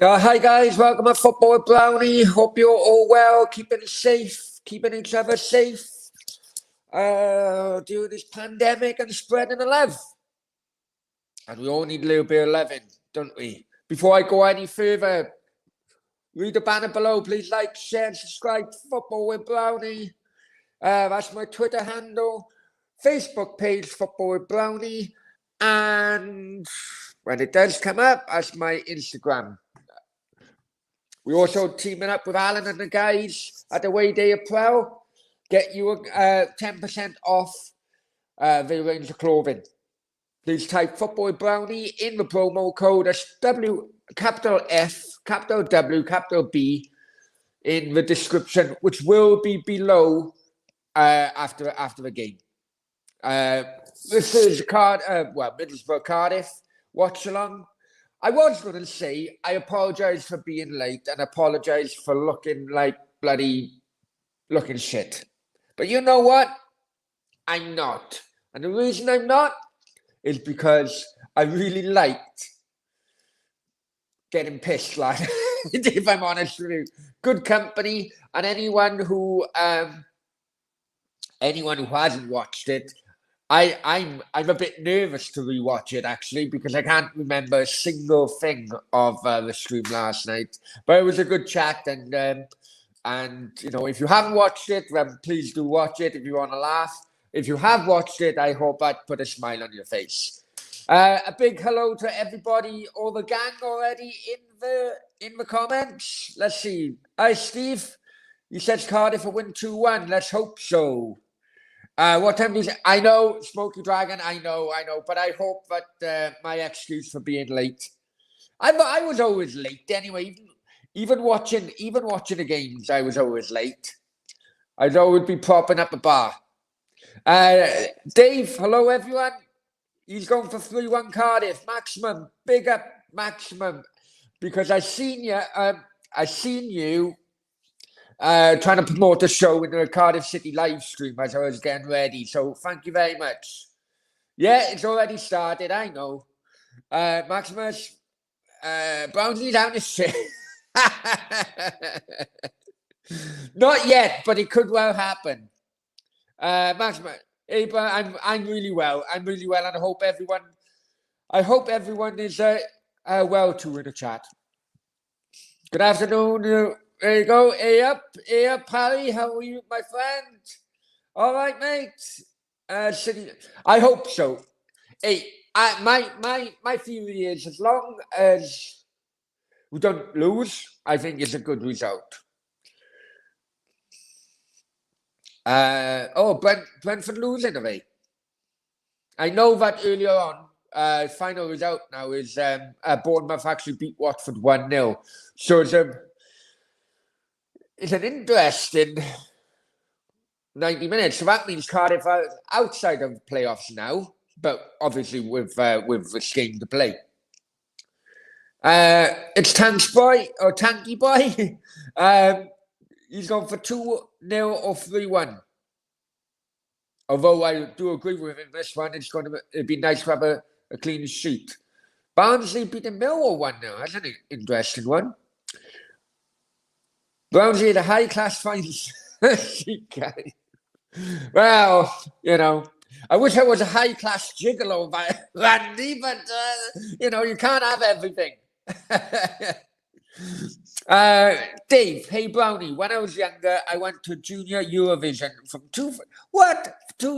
Hi guys, welcome to Football with Brownie. Hope you're all well, keeping safe, keeping each other safe during this pandemic and spreading the love. And we all need a little bit of loving, don't we? Before I go any further, read the banner below. Please like, share, and subscribe to Football with Brownie. That's my Twitter handle, Facebook page, Football with Brownie, and when it does come up, that's my Instagram. We're also teaming up with Alan and the guys at the Way Day Apparel. Get you 10% off the range of clothing. Please type Football Brownie in the promo code. That's W, capital F, capital W, capital B in the description, which will be below after the game. This is Middlesbrough Cardiff watch along. I was going to say I apologise for being late and apologise for looking like looking shit. But you know what? I'm not. And the reason I'm not is because I really liked getting pissed, like, if I'm honest with you. Good company, and anyone who hasn't watched it, I'm a bit nervous to rewatch it actually because I can't remember a single thing of the stream last night. But it was a good chat, and you know, if you haven't watched it, then please do watch it if you want to laugh. If you have watched it, I hope that put a smile on your face. A big hello to everybody, all the gang already in the comments. Let's see. Hi Steve, he says Cardiff will win 2-1. Let's hope so. What time is it? I know, Smoky Dragon, I know, but I hope that my excuse for being late. I was always late anyway. Even watching the games, I was always late. I'd always be propping up a bar. Dave, hello everyone. He's going for 3-1 Cardiff. Maximum, big up Maximum. Because I seen you trying to promote the show in the Cardiff City live stream as I was getting ready. So thank you very much. Yeah, it's already started, I know. Maximus, Brownsley's down the shit. Not yet, but it could well happen. Maximus, I'm really well. I'm really well, and I hope everyone is well too in the chat. Good afternoon. There you go. Hey up, Harry. How are you, my friend? All right, mate. I hope so. Hey, my theory is as long as we don't lose, I think it's a good result. Brentford losing away. I know that earlier on. Final result now is Bournemouth actually beat Watford 1-0. So it's an interesting 90 minutes. So that means Cardiff are outside of playoffs now, but obviously with this game to play. It's Tanky Boy. He's gone for 2-0 or 3-1. Although I do agree with him, this one it'd be nice to have a clean sheet. Barnsley beating Millwall 1-0. That's an interesting one. Barnsley had a high-class finals guy. Well, you know, I wish I was a high-class gigolo, Randy, but, you know, you can't have everything. Dave, hey Brownie, when I was younger, I went to Junior Eurovision from 2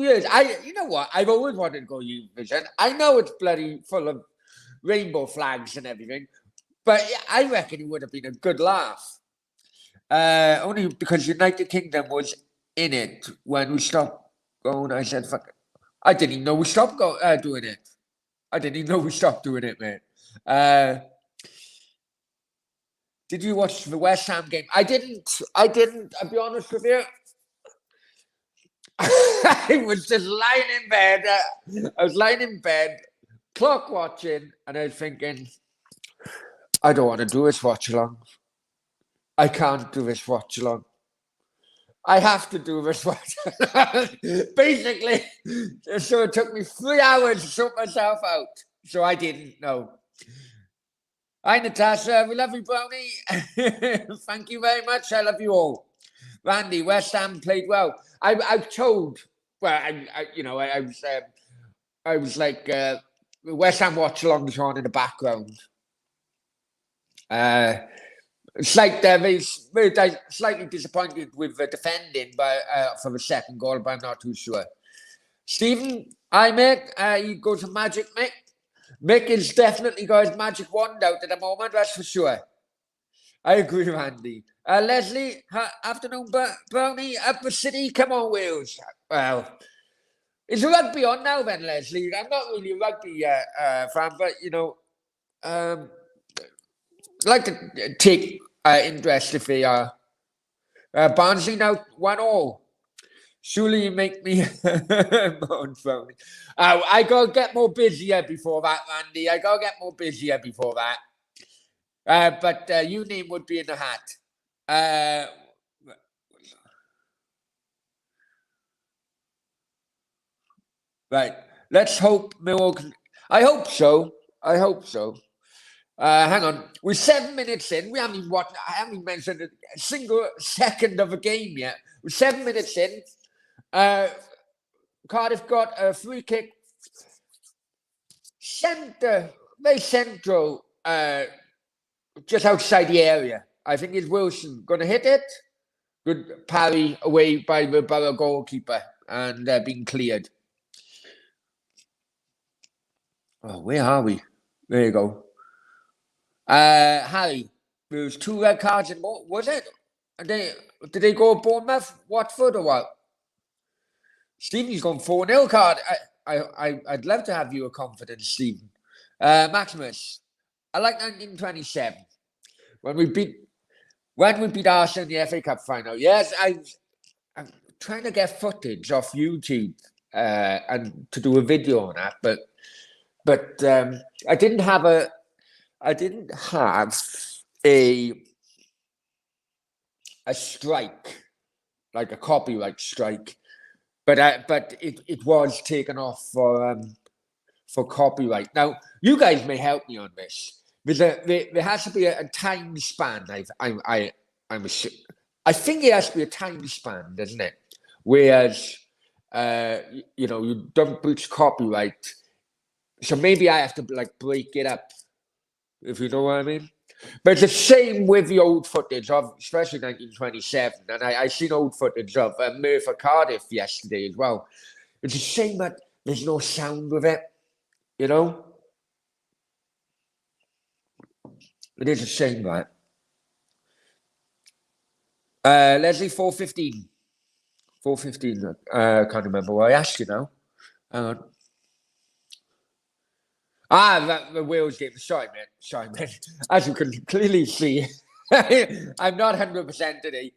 years. You know what? I've always wanted to go Eurovision. I know it's bloody full of rainbow flags and everything, but I reckon it would have been a good laugh. Only because United Kingdom was in it when we stopped going. I said, fuck it. I didn't even know we stopped doing it. I didn't even know we stopped doing it, man. Did you watch the West Ham game? I didn't. I'll be honest with you. I was just lying in bed. I was lying in bed, clock watching, and I was thinking, I don't want to do this watch along. I can't do this watch along. I have to do this watch along. Basically, so it took me 3 hours to sort myself out. So I didn't know. Hi, Natasha. We love you, Brownie. Thank you very much. I love you all. Randy, West Ham played well. I've told. Well, I was like West Ham watch alongs on in the background. They're slightly disappointed with the defending, for the second goal, but I'm not too sure. Stephen, hi Mick. You go to Magic Mick. Mick has definitely got his magic wand out at the moment, that's for sure. I agree, Randy. Leslie, afternoon, Brownie, up the city. Come on, Wales. Well, is rugby on now then, Leslie? I'm not really a rugby fan, but, like to take interest if they are. Barnsley now 1-1. Surely you make me moan, Brownie. I gotta get more busier before that, Randy. I gotta get more busier before that. But your name would be in the hat. Right. Let's hope Millwall can. I hope so. I hope so. Hang on. We're 7 minutes in. We haven't even watched. I haven't even mentioned a single second of a game yet. We're 7 minutes in. Cardiff got a free kick. Very central, just outside the area. I think it's Wilson going to hit it. Good parry away by the Borough goalkeeper and being cleared. Oh, where are we? There you go. Harry, there was 2 red cards in more. Was it? Did they go Bournemouth, Watford, or what? Stephen's gone 4-0 card. I'd love to have your confidence, Stephen. Maximus, I like 1927 when we beat Arsenal in the FA Cup final. Yes, I'm trying to get footage off YouTube and to do a video on that, but I didn't have a strike, like a copyright strike, but it was taken off for copyright. Now you guys may help me on this. There has to be a time span. I think it has to be a time span, doesn't it? Whereas you don't breach copyright, so maybe I have to break it up, if you know what I mean. But it's the same with the old footage of, especially 1927, and I seen old footage of Merthyr Cardiff yesterday as well. It's a shame that there's no sound with it, you know. It is a shame, right? Leslie, 4:15. 4:15. Can't remember what I asked you now. Hang on. The Wales game. Sorry, man. As you can clearly see, I'm not 100% today.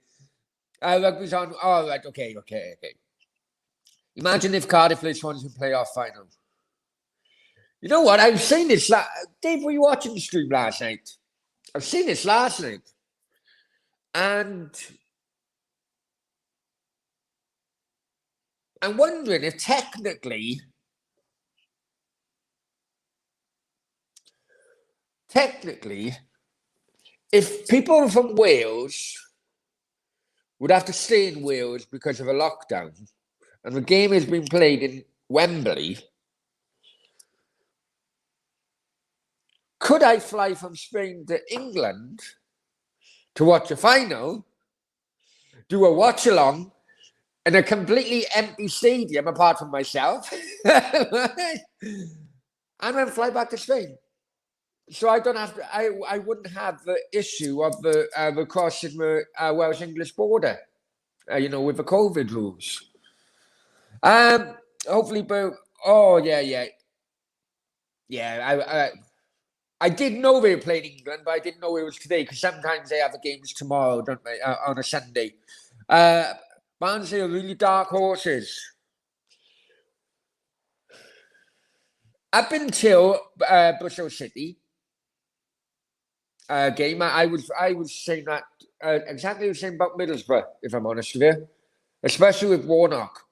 Rugby's on. Oh, right. Okay. Imagine if Cardiff played Swansea playoff final. You know what? I was saying this. Dave, were you watching the stream last night? I've seen this last night. And I'm wondering if technically, if people from Wales would have to stay in Wales because of a lockdown, and the game has been played in Wembley, could I fly from Spain to England to watch a final, do a watch along in a completely empty stadium apart from myself, and then fly back to Spain? So I don't have to. I wouldn't have the issue of the crossing the Welsh-English border, with the COVID rules. Hopefully, but I didn't know they were playing England, but I didn't know it was today because sometimes they have the games tomorrow, don't they? On a Sunday. Barnsley are really dark horses. Up until Bristol City game, I was saying that exactly the same about Middlesbrough, if I'm honest with you, especially with Warnock.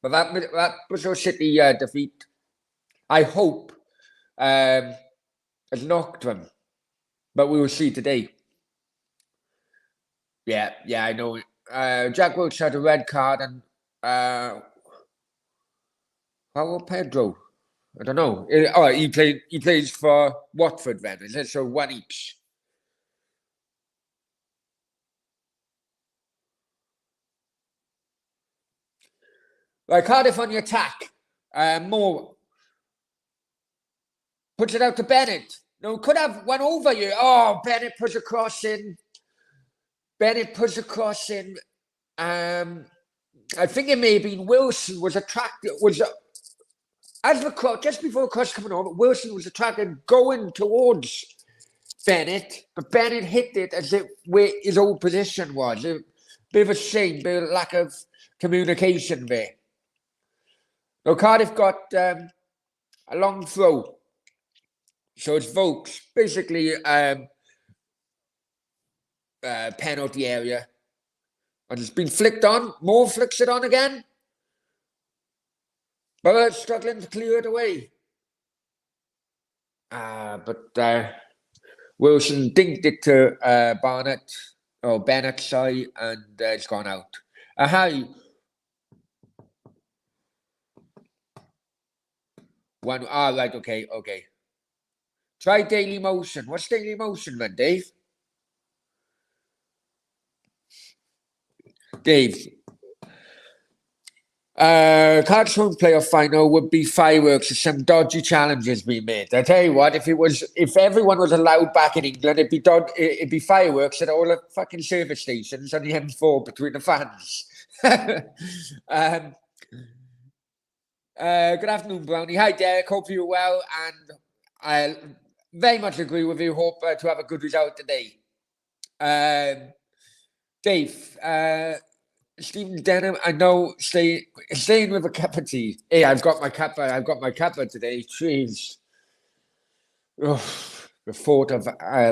But that Bristol City defeat, I hope has knocked them. But we will see today. Yeah, I know. Jack Wilshere had a red card, and how about Pedro? I don't know. He plays for Watford then, is it? So one each. Right, Cardiff on the attack. Moore puts it out to Bennett. No, could have one over you. Oh, Bennett puts a cross in. I think it may have been Wilson was attracted. As the cross, just before the cross coming over, Wilson was attracted going towards Bennett, but Bennett hit it as it where his old position was. A bit of a shame, bit of lack of communication there. Now Cardiff got a long throw, so it's Vokes basically penalty area, and it's been flicked on. Moore flicks it on again, but struggling to clear it away. But Wilson dinked it to Bennett, sorry, and it's gone out. Right, okay. Try Daily Motion. What's Daily Motion then, Dave? Cardiff's home playoff final would be fireworks if some dodgy challenges being made. I tell you what, if everyone was allowed back in England, it'd be fireworks at all the fucking service stations on the M4 between the fans. Good afternoon, Brownie. Hi, Derek. Hope you're well, and I very much agree with you. Hope to have a good result today. Dave, Stephen Denham, I know, staying with a cup of tea. Hey, I've got my cuppa today. Jeez. Oh, the thought of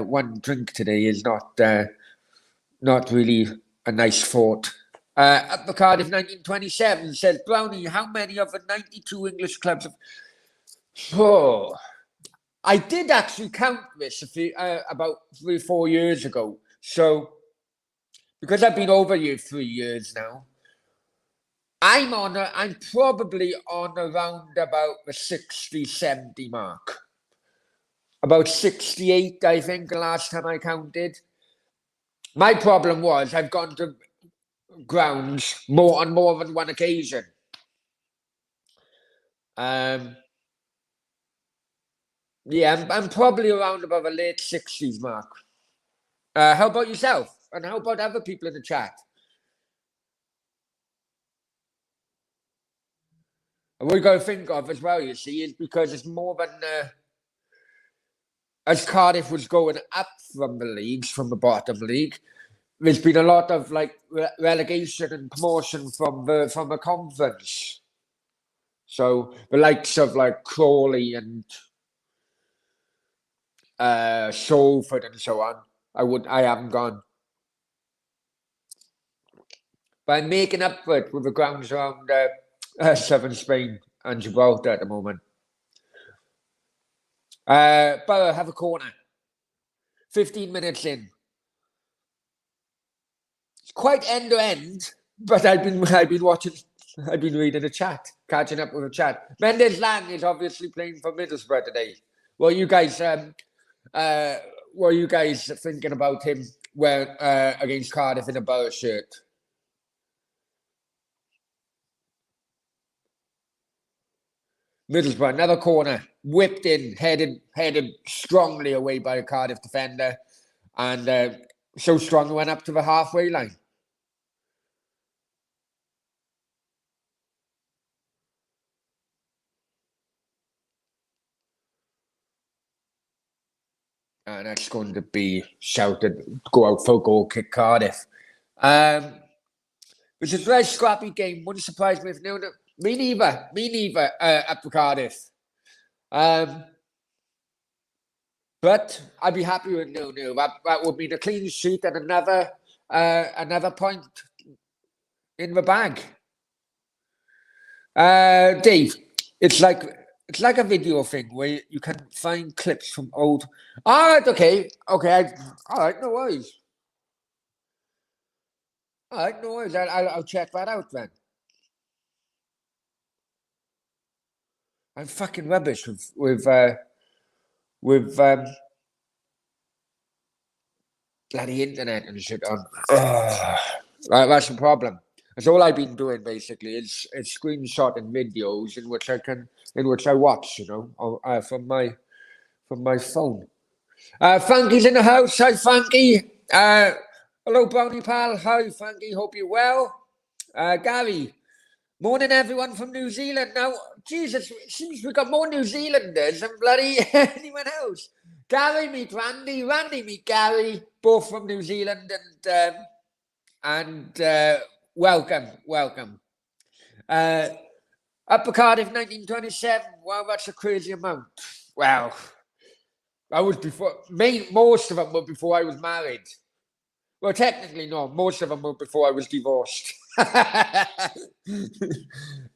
one drink today is not really a nice thought. At the Cardiff 1927 says, Brownie, how many of the 92 English clubs have... Oh, I did actually count this about 3 or 4 years ago. So, because I've been over here 3 years now, I'm probably on around about the 60, 70 mark. About 68, I think, the last time I counted. My problem was I've gone to grounds on more than one occasion. Yeah, I'm probably around about the late 60s mark. How about yourself? And how about other people in the chat? And what we got to think of as well, you see, is because it's more than as Cardiff was going up from the leagues, from the bottom league, there's been a lot of like relegation and promotion from the conference. So the likes of like Crawley and Salford and so on, I haven't gone. But I'm making up for it with the grounds around southern Spain and Gibraltar at the moment. Borough have a corner. 15 minutes in. It's quite end to end, but I've been watching. I've been reading the chat, catching up with the chat. Mendes Lang is obviously playing for Middlesbrough today. What are you guys thinking about him against Cardiff in a Borough shirt? Middlesbrough, another corner, whipped in, headed strongly away by a Cardiff defender, and so strong went up to the halfway line. And that's going to be shouted, go out for a goal kick, Cardiff. It was a very scrappy game. Wouldn't surprise me if me neither, up for Cardiff. But I'd be happy with 0-0. That would mean a clean sheet and another point in the bag. Dave, it's like it's like a video thing where you can find clips from old. All right, okay. All right, no worries. All right, no worries. I'll check that out then. I'm fucking rubbish with bloody internet and shit on. Right, that's the problem. That's all I've been doing basically is screenshotting videos in which I watch, from my phone. Frankie's in the house. Hi, Frankie. Hello, Brownie pal. Hi, Frankie. Hope you're well. Gary. Morning, everyone from New Zealand. Now, Jesus, it seems we've got more New Zealanders than bloody anyone else. Gary meet Randy. Randy meet Gary. Both from New Zealand, and welcome. Upper Cardiff, 1927. Wow, that's a crazy amount. Wow. I was most of them were before I was married. Well, technically, no. Most of them were before I was divorced.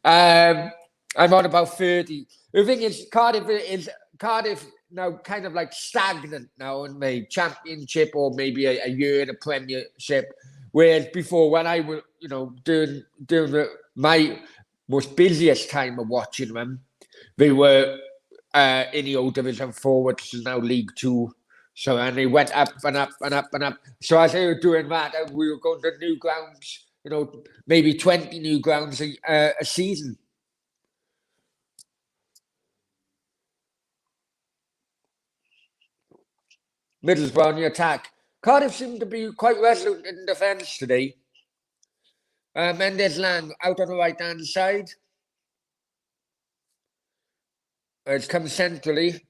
I'm on about 30. The thing is, Cardiff now kind of like stagnant now in the championship or maybe a year in the premiership. Whereas before, when I was, during my most busiest time of watching them, they were in the old Division 4, which is now League 2. So, and they went up and up and up and up. So as they were doing that, we were going to new grounds, maybe 20 new grounds a season. Middlesbrough on the attack. Cardiff seemed to be quite resolute in defence today. Mendes Lang out on the right-hand side. It's come centrally.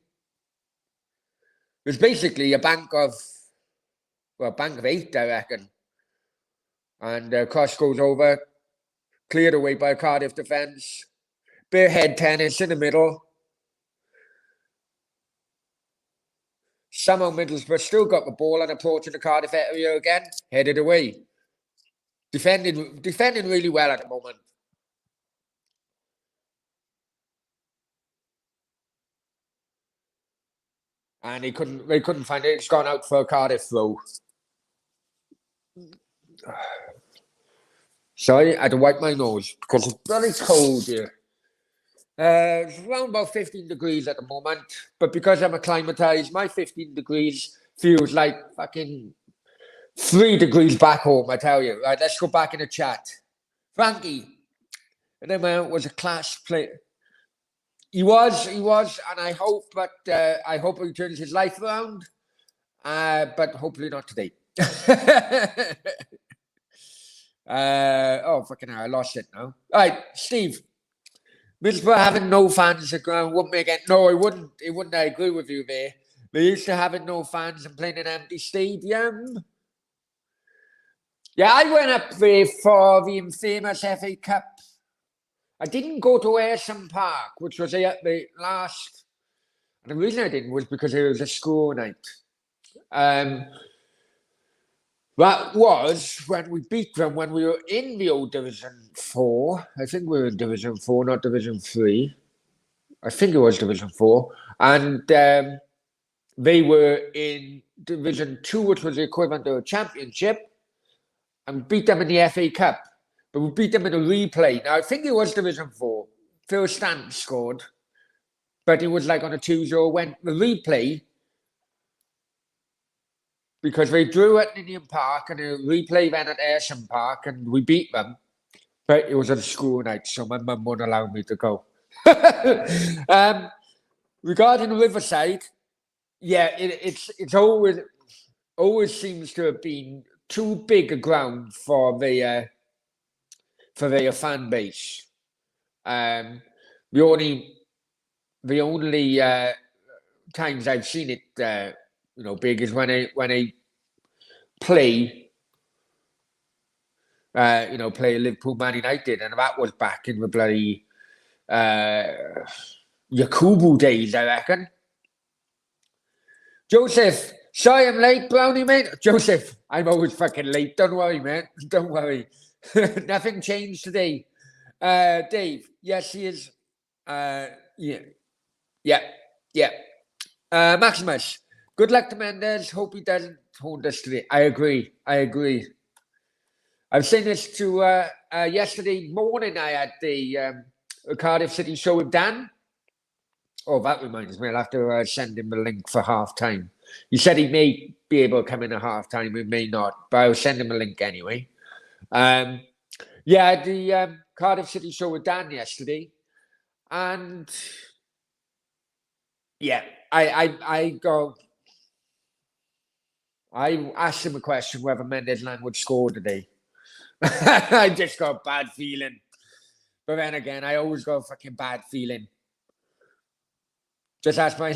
It's basically a bank of 8, I reckon. And cross goes over, cleared away by Cardiff defence. Bare head tennis in the middle. Somehow Middlesbrough still got the ball and approaching the Cardiff area again, headed away. Defending really well at the moment. And they couldn't find it. It's gone out for a Cardiff throw. Sorry, I had to wipe my nose because it's very cold here. It's around about 15 degrees at the moment, but because I'm acclimatized, my 15 degrees feels like fucking 3 degrees back home, I tell you. Right, let's go back in the chat. Frankie, and then was a class player. He was, and I hope he turns his life around, but hopefully not today. Fucking hell, I lost it now. All right, Steve. Middlesbrough having no fans at ground wouldn't make it. No, it wouldn't. It wouldn't. I agree with you there. They used to having no fans and playing an empty stadium. Yeah, I went up there for the infamous FA Cup. I didn't go to Ayresome Park, which was the last. And the reason I didn't was because it was a school night. That was when we beat them when we were in the old Division 4. I think we were in Division 4, not Division 3. I think it was Division 4. And they were in Division 2, which was the equivalent to a championship. And beat them in the FA Cup. But we beat them in a replay. Now, I think it was Division 4. Phil Stanton scored. But it was like on a 2-0 went the replay. Because they drew at Ninian Park and a replay then at Ayresome Park and we beat them. But it was a school night, so my mum won't allow me to go. Regarding Riverside, yeah, it's always seems to have been too big a ground for their fan base. The only times I've seen it big is when I play Liverpool Man United, and that was back in the bloody Yakubu days, I reckon. Joseph, sorry I'm late, Brownie, mate. Joseph, I'm always fucking late. Don't worry, man. Don't worry. Nothing changed today. Dave, yes, he is. Yeah. Yeah, yeah. Maximus, good luck to Mendes. Hope he doesn't hold us today. I agree. I've seen this to yesterday morning. I had the Cardiff City show with Dan. Oh, that reminds me. I'll have to send him a link for half time. He said he may be able to come in at half time. He may not, but I'll send him a link anyway. Yeah, the Cardiff City show with Dan yesterday. And yeah, I asked him a question whether Mendes would score today. I just got a bad feeling. But then again, I always got a fucking bad feeling. Just ask my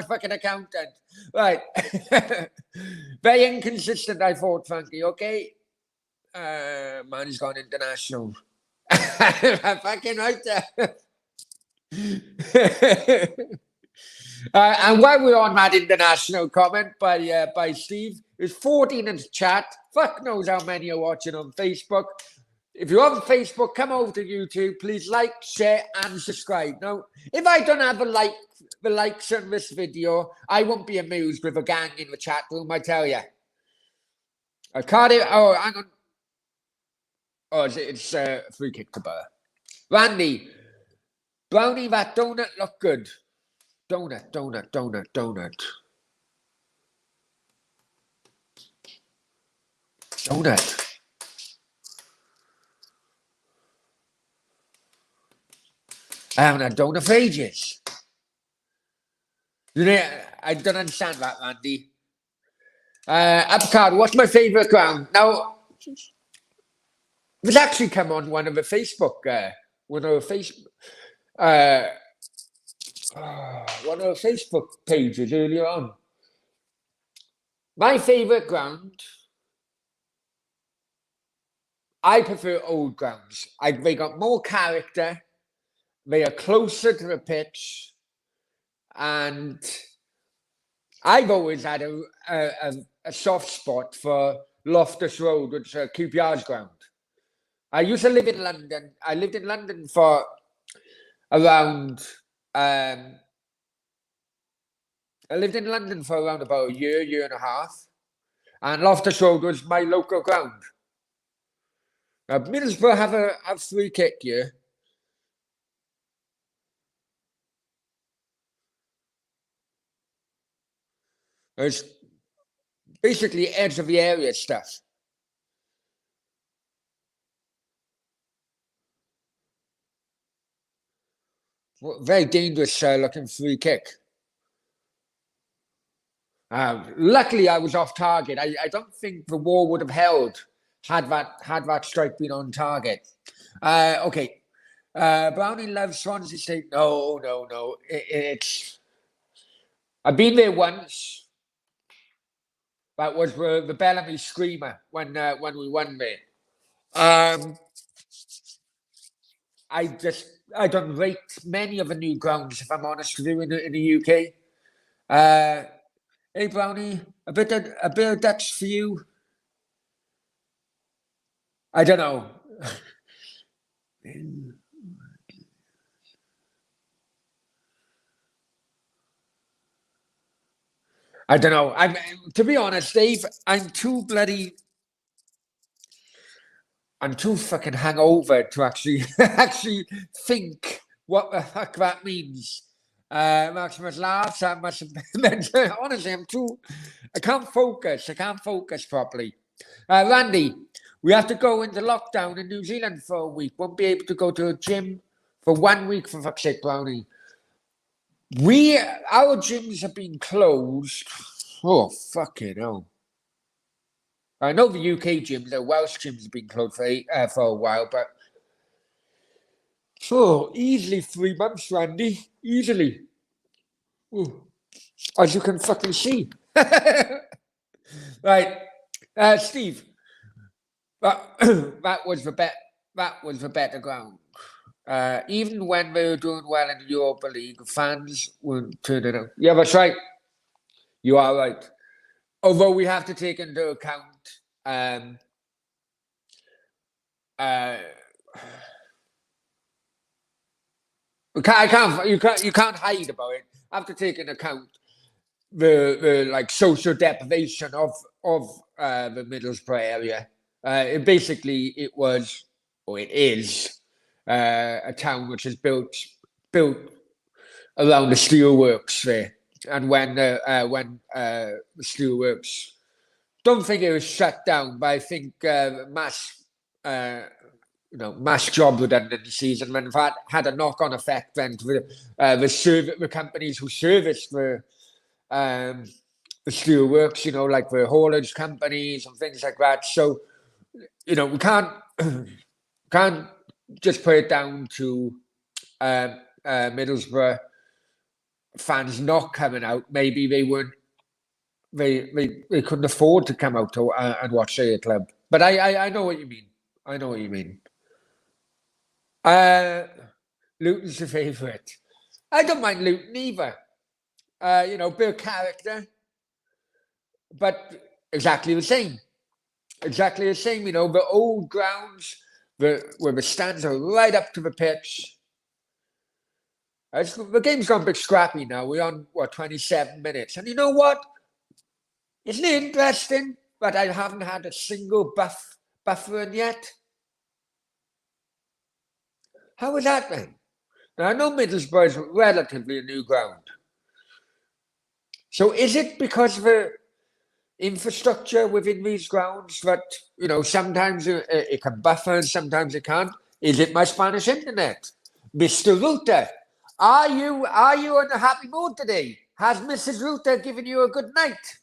fucking accountant. Right. Very inconsistent, I thought, Frankie, okay? Man, he's gone international. I'm fucking right there. And while we're on that international comment by Steve, there's 14 in the chat. Fuck knows how many are watching on Facebook. If you're on Facebook, come over to YouTube. Please like, share, and subscribe. Now, if I don't have the likes on this video, I won't be amused with a gang in the chat room, I tell you. Cardiff, oh, hang on. Oh, it's a free kick to Burr. Randy, Brownie, that donut look good. Donut. Donut. I haven't had donut for ages. You know, I don't understand that, Randy. Upcard, what's my favourite ground? Now, it's actually come on one of the Facebook pages earlier on. My favourite ground, I prefer old grounds. They got more character. They are closer to the pitch, and I've always had a soft spot for Loftus Road, which is QPR's ground. I used to live in London. I lived in London for around. I lived in London for around about a year and a half, and Loftus Road was my local ground. Middlesbrough have a free kick here. It's basically edge of the area stuff. Very dangerous looking free kick. Luckily, I was off target. I don't think the wall would have held had that strike been on target. Okay. Brownie loves Swansea State. No. It's. I've been there once. That was the Bellamy screamer when we won there. I don't rate many of the new grounds, if I'm honest with you, in the UK. Hey Brownie, a bit of Dutch for you. I don't know. I don't know. To be honest, Dave, I'm too fucking hungover to actually think what the fuck that means. Maximus laughs. I must admit, honestly, I can't focus properly. Randy, we have to go into lockdown in New Zealand for a week. Won't be able to go to a gym for 1 week, for fuck's sake, Brownie. Our gyms have been closed. Oh, fucking hell. I know the UK gyms, the Welsh gyms have been closed for a while, but easily 3 months, Randy. Easily. Ooh. As you can fucking see. Right. Steve. That was the better ground. Even when they were doing well in the Europa League, fans weren't turning out. Yeah, that's right. You are right. Although we have to take into account you can't hide about it. I have to take into account the like social deprivation of the Middlesbrough area. It was, or it is, a town which is built around the steelworks there. And when the steelworks, don't think it was shut down, but I think mass job redundancies, and when that had a knock-on effect then to the companies who serviced the steelworks, like the haulage companies and things like that. So, we can't just put it down to Middlesbrough fans not coming out. Maybe they weren't, they couldn't afford to come out to and watch their club. But I know what you mean. I know what you mean. Luton's the favourite. I don't mind Luton either. Bit of character, but exactly the same. Exactly the same. The old grounds, where the stands are right up to the pitch. The game's gone a bit scrappy now. We're on 27 minutes, and you know what? Isn't it interesting? But I haven't had a single buffer in yet. How is that then? Now I know Middlesbrough is relatively a new ground. So is it because of the infrastructure within these grounds that, sometimes it can buffer and sometimes it can't? Is it my Spanish internet? Mr. Ruta, are you in a happy mood today? Has Mrs. Ruta given you a good night?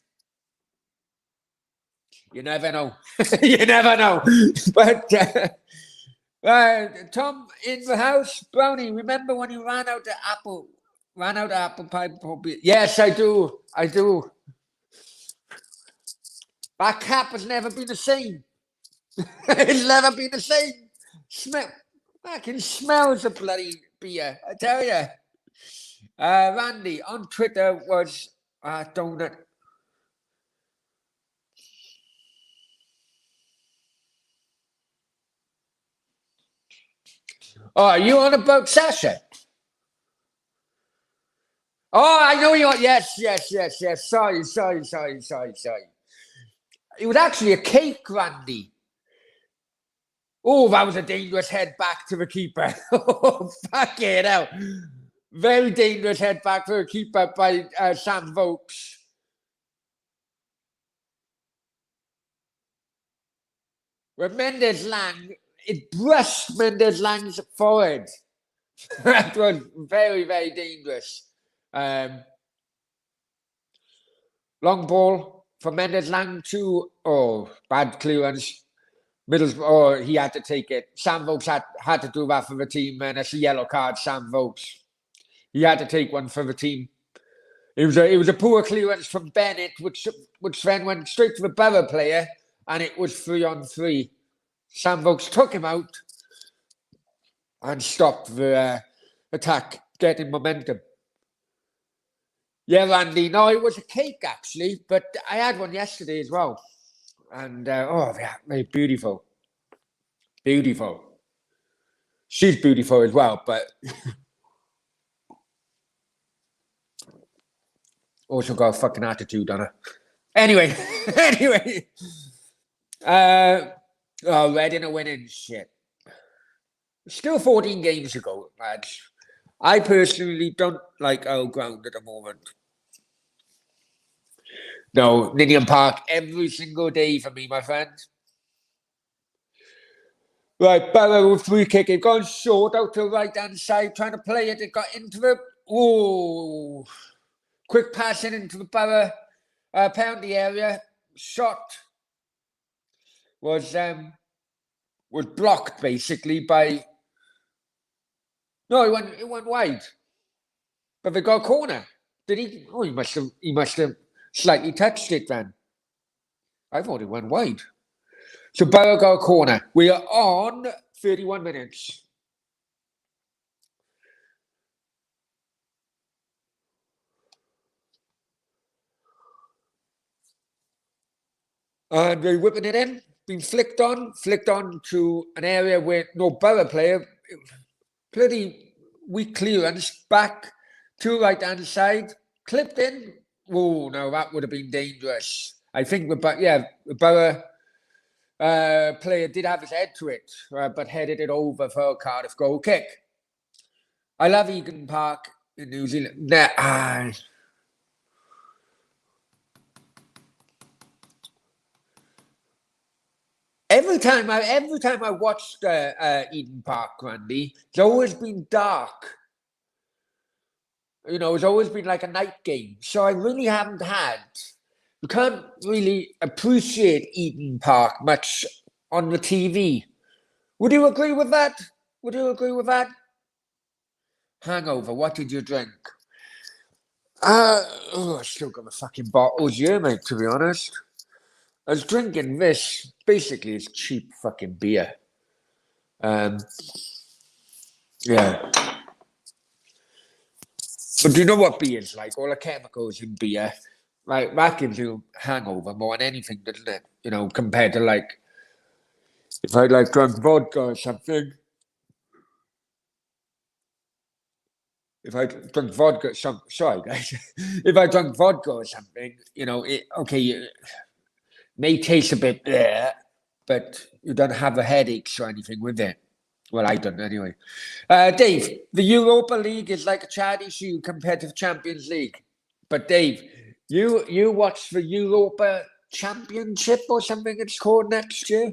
You never know. You never know. But Tom in the house, Brownie, remember when you ran out of apple pie? Yes, I do. That cap has never been the same. It's never been the same. I can smell the bloody beer, I tell you. Randy on Twitter was donut. Oh, are you on about Sasha? Oh, I know you are. Yes. Sorry. It was actually a cake, Randy. Oh, that was a dangerous head back to the keeper. Oh, fuck it out. Very dangerous head back to the keeper by Sam Vokes. With Mendes Lang, it brushed Mendes Lang's forehead. That was very, very dangerous. Long ball for Mendes Lang to, bad clearance. Middlesbrough, he had to take it. Sam Vokes had to do that for the team, and it's a yellow card, Sam Vokes. He had to take one for the team. It was a poor clearance from Bennett, which then went straight to the Borough player, and it was 3-on-3. Sam Vokes took him out and stopped the attack, getting momentum. Yeah, Randy. No, it was a cake, actually, but I had one yesterday as well. And, they're beautiful. Beautiful. She's beautiful as well, but also got a fucking attitude on her. Anyway. Reading are winning. Shit. Still 14 games to go, lads. I personally don't like our ground at the moment. No, Ninian Park every single day for me, my friend. Right, Barrow with free kick. It gone short out to the right-hand side, trying to play it. It got into the... Oh, quick passing into the Barrow penalty area. Shot was blocked basically by... No, it went wide. But they got a corner. Did he? Oh, he must have slightly touched it then. I thought it went wide. So Barrow got a corner. We are on 31 minutes. And we're whipping it in. Been flicked on to an area where no Borough player. Bloody weak clearance back to right-hand side, clipped in. Oh, no, that would have been dangerous. I think the Borough player did have his head to it, but headed it over for a Cardiff goal kick. I love Eden Park in New Zealand. Every time I watched Eden Park, Randy, it's always been dark. You know, it's always been like a night game. So I really haven't had. You can't really appreciate Eden Park much on the TV. Would you agree with that? Hangover, what did you drink? I still got the fucking bottles here, mate, to be honest. I was drinking this. Basically, it's cheap fucking beer. Yeah. But do you know what beer is like? All the chemicals in beer, like that gives you hangover more than anything, doesn't it? You know, compared to like if I like drunk vodka or something. If I drunk vodka, sorry guys. If I drunk vodka or something, you know, it may taste a bit there, but you don't have the headaches or anything with it. Well, I don't anyway. Dave, the Europa League is like a charity shield compared to the Champions League. But Dave, you watch the Europa Championship or something it's called next year?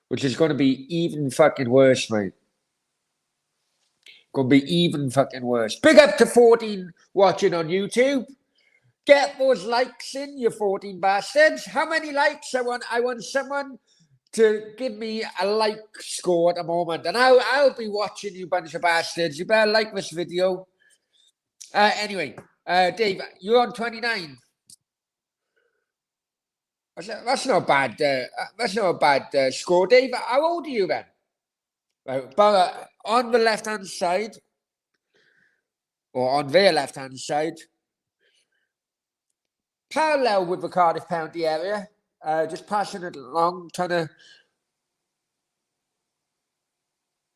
Which is going to be even fucking worse, mate. Going to be even fucking worse. Big up to 14 watching on YouTube. Get those likes in, you 14 bastards. How many likes? I want someone to give me a like score at the moment, and I'll be watching you bunch of bastards. You better like this video. Anyway, Dave, you're on 29. That's not bad. That's not a bad score, Dave. How old are you then? But on the left-hand side, or on their left-hand side, parallel with the Cardiff County area, just passing it along, trying to.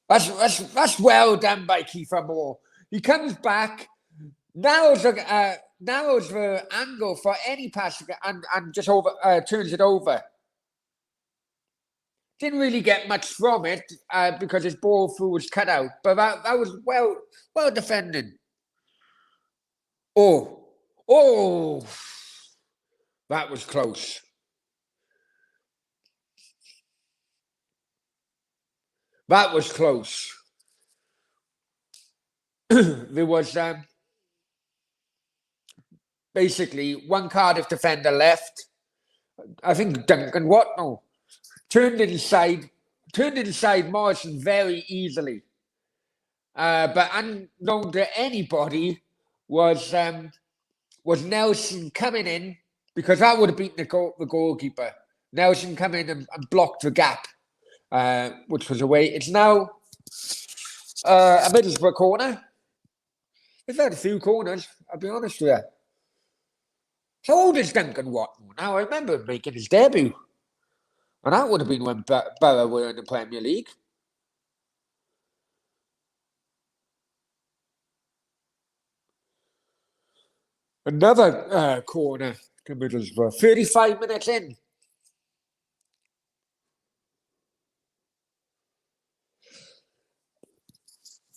That's well done by Kiefer Moore. He comes back, narrows the angle for any pass and just turns it over. Didn't really get much from it because his ball through was cut out, but that was well defended. Oh, that was close. That was close. There was basically one Cardiff defender left. I think Duncan Watnell turned inside Morrison very easily. But unknown to anybody was Nelson coming in, because that would have beaten the goalkeeper. Nelson come in and blocked the gap, which was away. It's now a Middlesbrough corner. We've had a few corners, I'll be honest with you. How old is Duncan Watnell? Now, I remember him making his debut. And that would have been when Borough were in the Premier League. Another corner to Middlesbrough. 35 minutes in.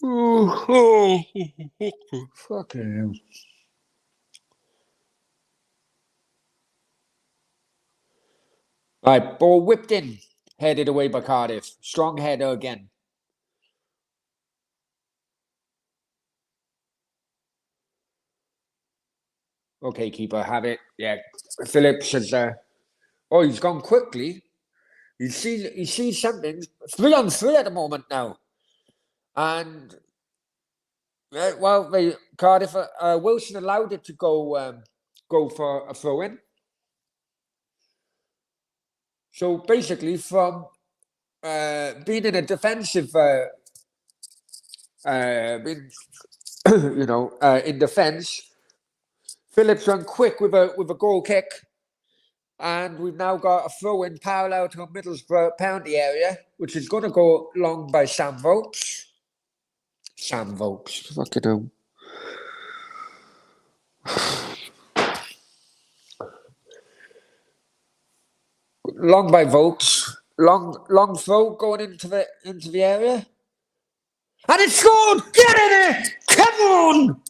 Oh, fucking hell. Right, ball whipped in, headed away by Cardiff. Strong header again. Okay, keeper, have it. Yeah, Phillips has. He's gone quickly. He sees something. 3-on-3 at the moment now, and Cardiff Wilson allowed it to go for a throw in. So basically, from being in a defensive, in defence, Phillips ran quick with a goal kick, and we've now got a throw in parallel to a Middlesbrough penalty area, which is going to go long by Sam Vokes. Sam Vokes. Fucking hell. Long by Vokes. Long throw going into the area. And it's scored! Get in it! Come on!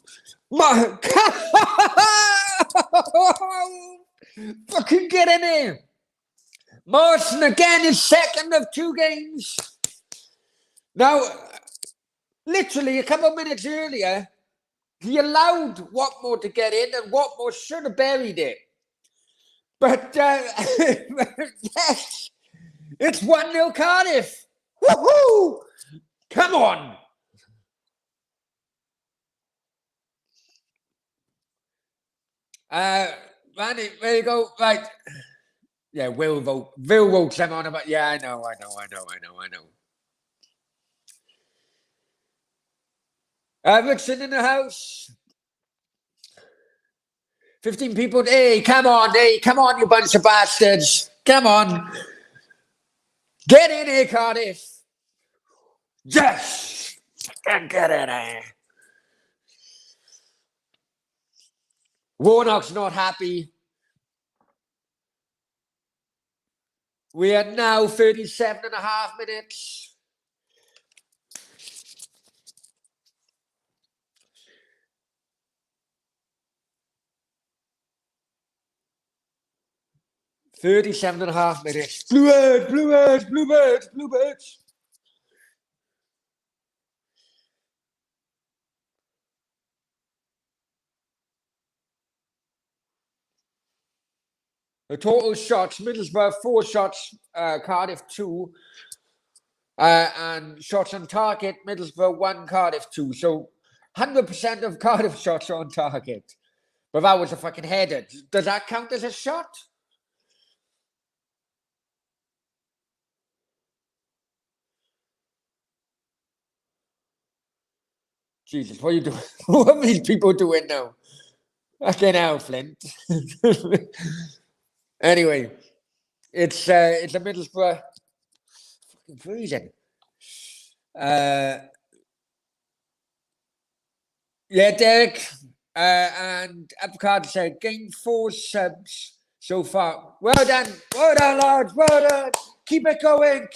Fucking get in there! Martin again is second of 2 games. Now, literally a couple of minutes earlier, he allowed Watmore to get in and Watmore should have buried it. But, yes, it's 1-0 Cardiff. Woohoo! Come on! Randy, there you go. Right. Yeah, Will vote them on about. Yeah, I know. Richard in the house. 15 people. Hey, come on, you bunch of bastards. Come on. Get in here, Cardiff. Yes! Get in here. Warnock's not happy. We are now 37.5 minutes. .37.5 minutes. Bluebirds. The total shots, Middlesbrough 4 shots, Cardiff 2. And shots on target, Middlesbrough 1, Cardiff 2. So 100% of Cardiff shots are on target. But that was a fucking header. Does that count as a shot? Jesus, what are you doing? What are these people doing now? Fucking hell, Flint. Anyway, it's a Middlesbrough. Fucking freezing. Yeah, Derek. And Upcard said, gained 4 subs so far. Well done, lads. Well done. Keep it going.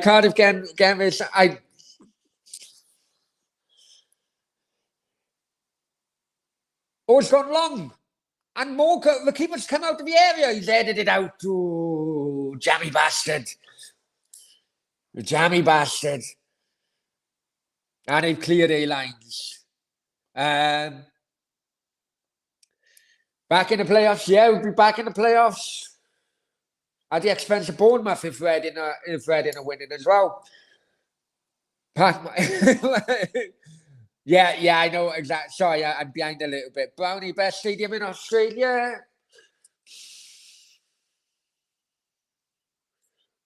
Cardiff Gambit. It's gone long. And Morka, the keeper's come out of the area. He's headed it out. Oh, jammy bastard. And they've cleared A-lines. Back in the playoffs. Yeah, we'll be back in the playoffs. At the expense of Bournemouth if Reading are winning as well. Yeah, I know exactly. Sorry, I'm behind a little bit. Brownie, best stadium in Australia.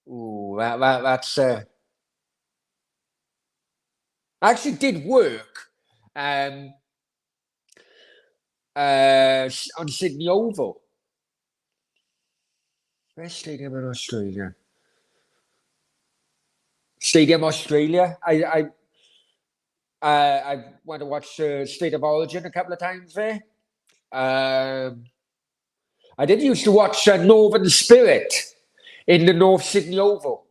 Ooh, that's actually did work. On Sydney Oval. Best stadium in Australia. Stadium Australia. I went to watch State of Origin a couple of times there. I did used to watch Northern Spirit in the North Sydney Oval.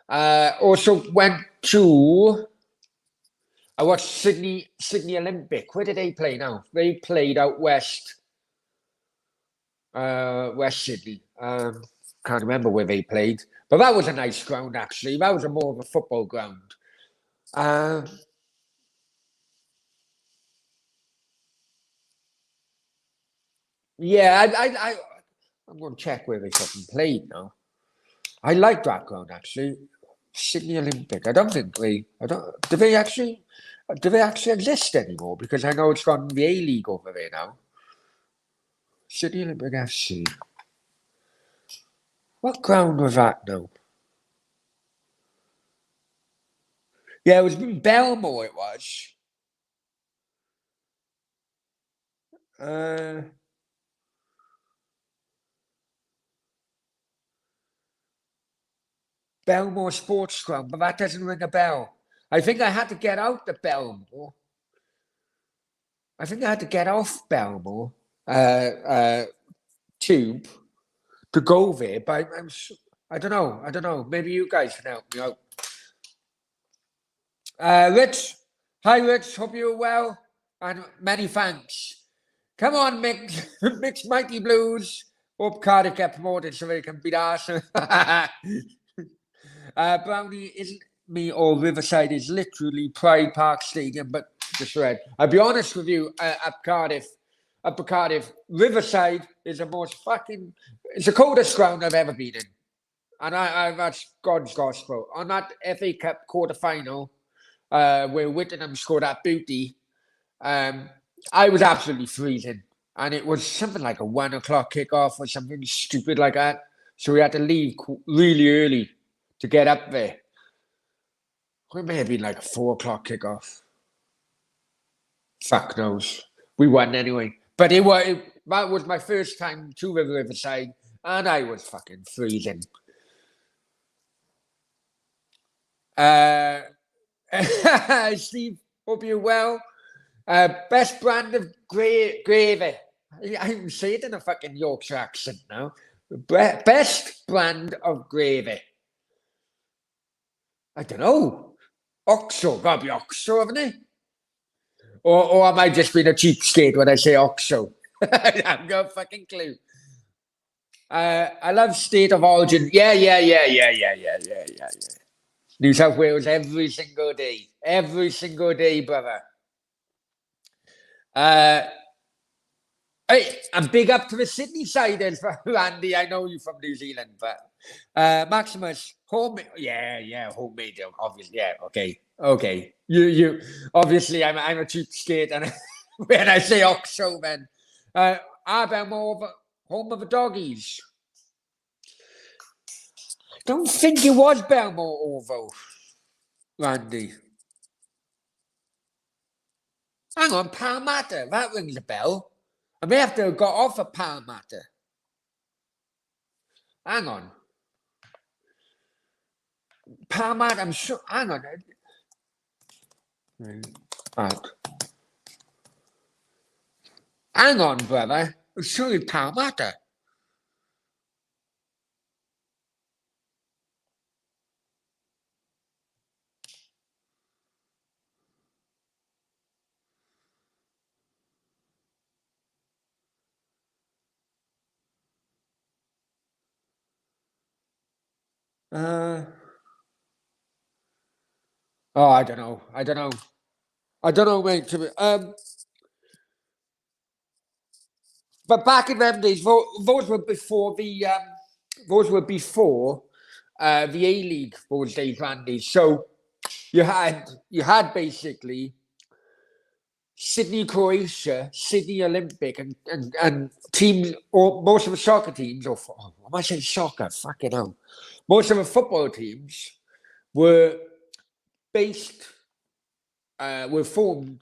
Also went to. I watched Sydney Olympic. Where did they play now? They played out west. West Sydney. Can't remember where they played, but that was a nice ground actually. That was more of a football ground. Yeah, I'm going to check where they fucking played now. I like that ground actually. Sydney Olympic. I don't think they. I don't. Do they actually exist anymore? Because I know it's gone the A League over there now. Sydney Olympic FC. What ground was that now? Yeah, it was in Belmore. It was. Belmore Sports Ground, but that doesn't ring a bell. I think I had to get out the Belmore. I think I had to get off Belmore tube to go there, but I don't know. Maybe you guys can help me out. Rich, hi Rich, hope you're well, and many thanks. Come on, Mick, Mick's Mighty Blues. Hope Cardiff get promoted so they can beat Arsenal. Brownie isn't me or Riverside is literally Pride Park Stadium, but just read. I'll be honest with you, up Cardiff, Riverside is the most it's the coldest ground I've ever been in. And that's God's gospel. On that FA Cup quarter-final, where Whittingham scored that beauty, I was absolutely freezing. And it was something like a 1 o'clock kickoff or something stupid like that. So we had to leave really early to get up there. It may have been like a 4 o'clock kickoff. Fuck knows. We won anyway. But that was my first time to the Riverside, and I was fucking freezing. Steve, hope you're well. Best brand of gravy. I can say it in a fucking Yorkshire accent now. Best brand of gravy. I don't know. Oxo, gotta be Oxo, haven't it? Or am I just being a cheapskate when I say Oxo? I have no fucking clue. I love State of Origin. Yeah. New South Wales every single day. Every single day, brother. Hey, and big up to the Sydney siders for Andy. I know you from New Zealand, but Maximus, homemade. Yeah, homemade. Obviously, yeah. Okay. You. Obviously, I'm a cheapskate, and when I say Oxo, then Belmore, home of the doggies. I don't think it was Belmore Oval, Randy. Hang on, Parramatta. That rings a bell. I may have to have got off at Parramatta. Hang on. Parramatta, I'm sure. Hang on. Right. Hang on, brother. I'm sure it's Parramatta. I don't know. I don't know, mate. But back in them days, those were before the A-League. Those days, Randy. So you had basically Sydney, Croatia, Sydney Olympic, and teams, or most of the soccer teams, or am I saying soccer? Fucking hell. Most of the football teams were formed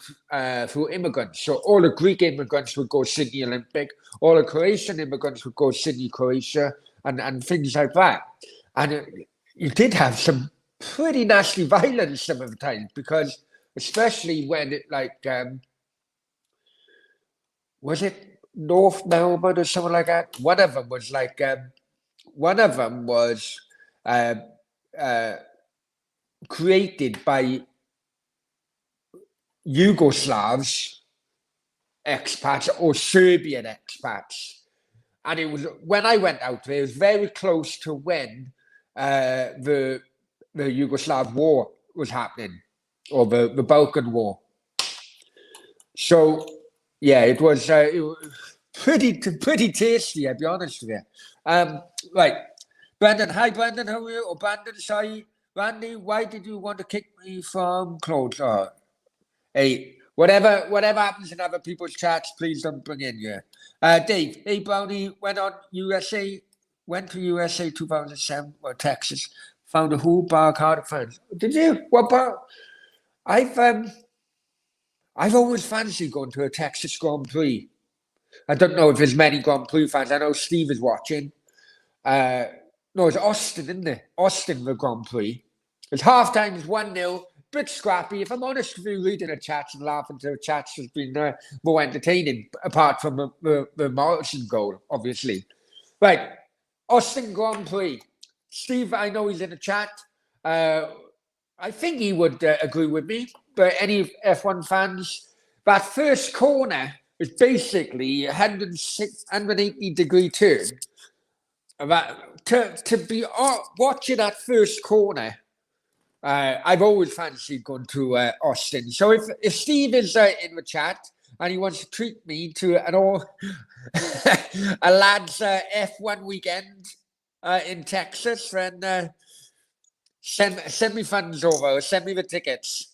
through immigrants. So all the Greek immigrants would go Sydney Olympic, all the Croatian immigrants would go Sydney, Croatia, and things like that. And you did have some pretty nasty violence some of the time, because especially when it was it North Melbourne or something like that? One of them was created by Yugoslavs expats or Serbian expats, and it was when I went out there. It was very close to when the Yugoslav war was happening, or the Balkan War. So yeah, it was pretty tasty. I'll be honest with you. Right, Brendan. Hi, Brendan. How are you? Or Brandon? Sorry, Randy. Why did you want to kick me from clothes? Hey, whatever happens in other people's chats, please don't bring in here. Dave, hey Brownie, went to USA 2007 or Texas, found a whole bar of Cardiff fans. Did you? What bar? I've always fancied going to a Texas Grand Prix. I don't know if there's many Grand Prix fans. I know Steve is watching. No, it's Austin, isn't it? Austin, the Grand Prix. It's half-time, it's 1-0. Bit scrappy. If I'm honest with you, reading the chats and laughing to the chats has been more entertaining, apart from the Morrison goal, obviously. Right, Austin Grand Prix. Steve, I know he's in the chat. I think he would agree with me, but any F1 fans, that first corner is basically 180-degree turn. To be watching that first corner, I've always fancied going to Austin. So if Steve is in the chat and he wants to treat me to a lads F1 weekend in Texas, then send me funds over, send me the tickets.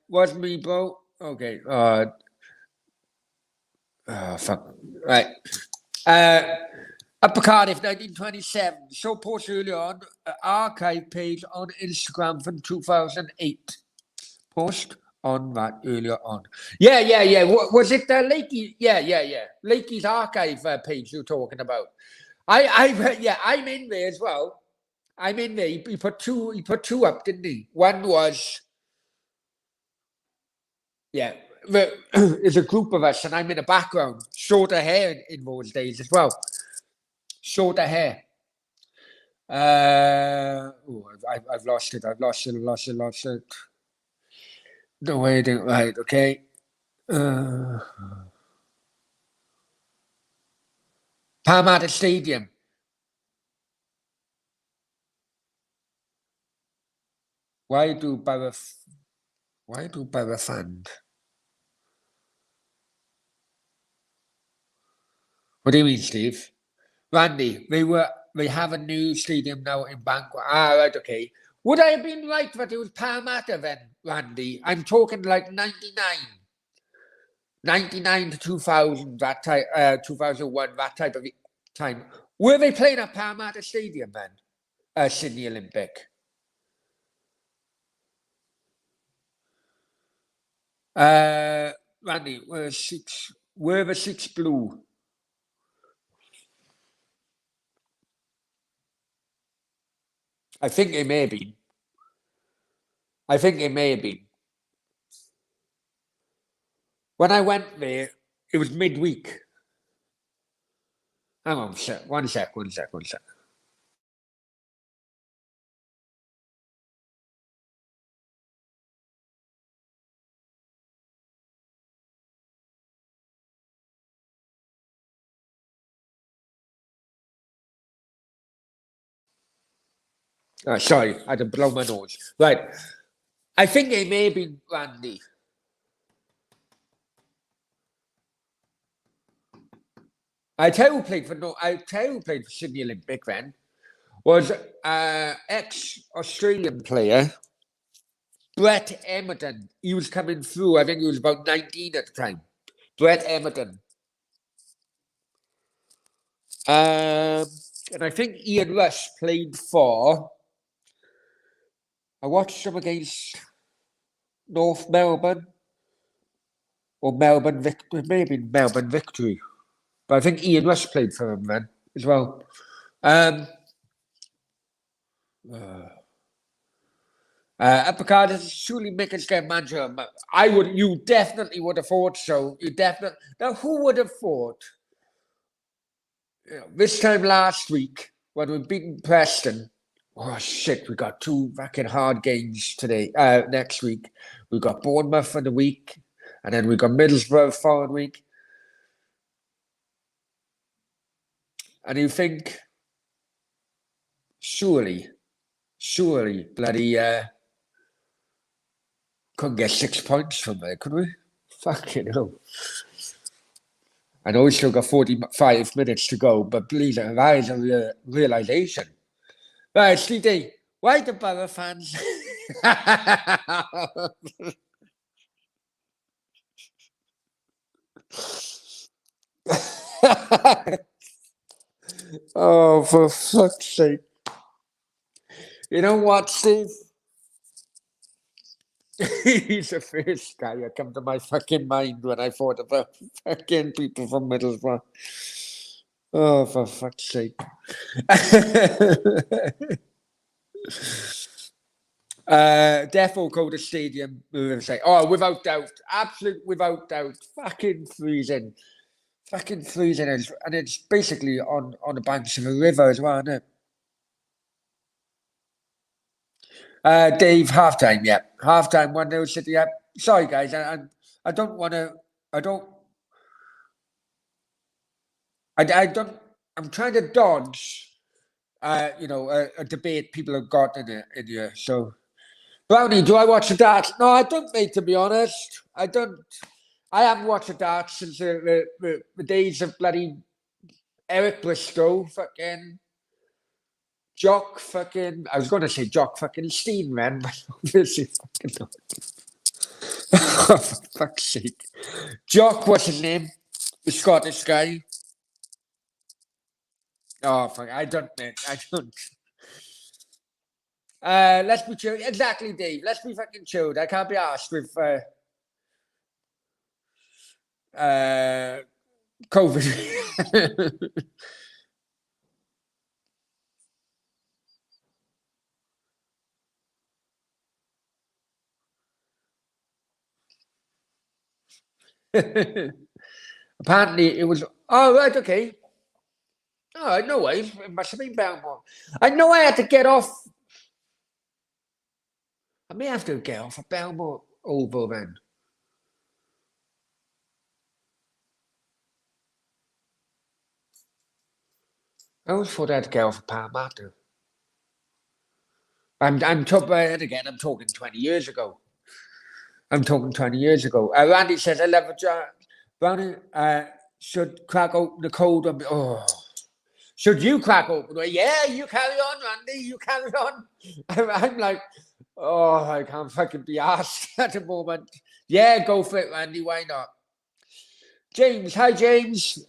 Was me, bro? Okay. Fuck. Right. Upper Cardiff, 1927. So post earlier on, archive page on Instagram from 2008. Post on that earlier on. Yeah. Was it Lakey? Yeah. Lakey's archive page you're talking about. I'm in there as well. I'm in there. He put two up, didn't he? One was, there's a group of us, and I'm in the background. Shorter hair in those days as well. Shorter hair. I've lost it. No waiting. Right. Okay. Parramatta Stadium. Why do Borough fund? What do you mean, Steve? Randy, they have a new stadium now in Bangor. Right, okay. Would I have been right that it was Parramatta then, Randy? I'm talking like 99 to 2000, that type, 2001, that type of time. Were they playing at Parramatta Stadium then? Sydney Olympic. Randy, were the six blue? I think it may have been. When I went there, it was midweek. Hang on, one sec. Sorry, I had to blow my nose. Right. I think it may have been Randy. I tell you who played for Sydney Olympic then. Was ex-Australian player Brett Emerton. He was coming through. I think he was about 19 at the time. Brett Emerton. And I think Ian Rush played for. I watched him against North Melbourne or Melbourne Victory, maybe Melbourne Victory. But I think Ian Rush played for him then as well. Uppercard is surely making scared manager. You definitely would have thought so. Now, who would have thought? This time last week when we beaten Preston. Oh shit! We got two fucking hard games today. Next week we got Bournemouth for the week, and then we got Middlesbrough following week. And you think, surely, bloody couldn't get 6 points from there, could we? Fucking hell. I know we still got 45 minutes to go, but please, that is a realization. Right, Steve D, why the Borough fans? Oh, for fuck's sake. You know what, Steve? He's the first guy that come to my fucking mind when I thought about fucking people from Middlesbrough. Oh, for fuck's sake. Therefore, go to stadium. Oh, without doubt. Absolute without doubt. Fucking freezing. Fucking freezing. And it's basically on the banks of a river as well, isn't it? Dave, halftime, yeah. Halftime, 1-0 City, yeah. Sorry, guys. I don't want to. I don't. I don't. I'm trying to dodge, a debate people have got in here. So, Brownie, do I watch the darts? No, I don't, mate, to be honest. I don't. I haven't watched the darts since the days of bloody Eric Briscoe, fucking Jock, fucking. I was going to say Jock, fucking Steenman, but obviously fucking not. Oh, for fuck's sake. Jock, what's his name? The Scottish guy. Oh, fuck. I don't, mate. I don't. Let's be chilled. Exactly, Dave. Let's be fucking chilled. I can't be asked with COVID. Apparently, it was. Oh, right, okay. Oh, no way. It must have been Belmont. I know I had to get off. I may have to get off at Belmont Oval then. I always thought I had to get off at Parramatta. I'm talking 20 years ago. Randy says, I love a jar. Brownie should crack open the code. Should you crack open? Yeah, you carry on, Randy. You carry on. I'm like, I can't fucking be asked at the moment. Yeah, go for it, Randy. Why not? James, hi, James.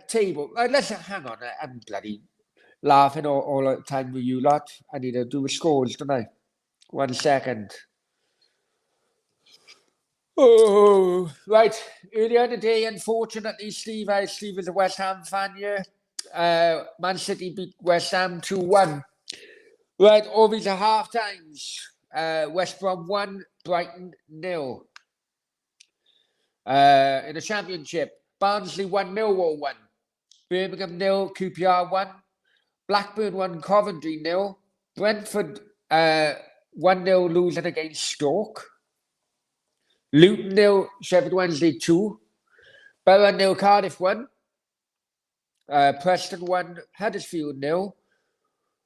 Table. Let's hang on. I'm bloody laughing all the time with you lot. I need to do the scores, don't I? 1 second. Oh, right. Earlier in the day, unfortunately, Steve is a West Ham fan here. Man City beat West Ham 2-1. Right, all these are half times. West Brom 1, Brighton 0. In the Championship, Barnsley 1, Millwall 1. Birmingham 0, QPR 1. Blackburn 1, Coventry 0. Brentford 1-0 losing against Stoke. Luton 0, Sheffield Wednesday 2. Borough 0, Cardiff 1. Preston 1, Huddersfield 0.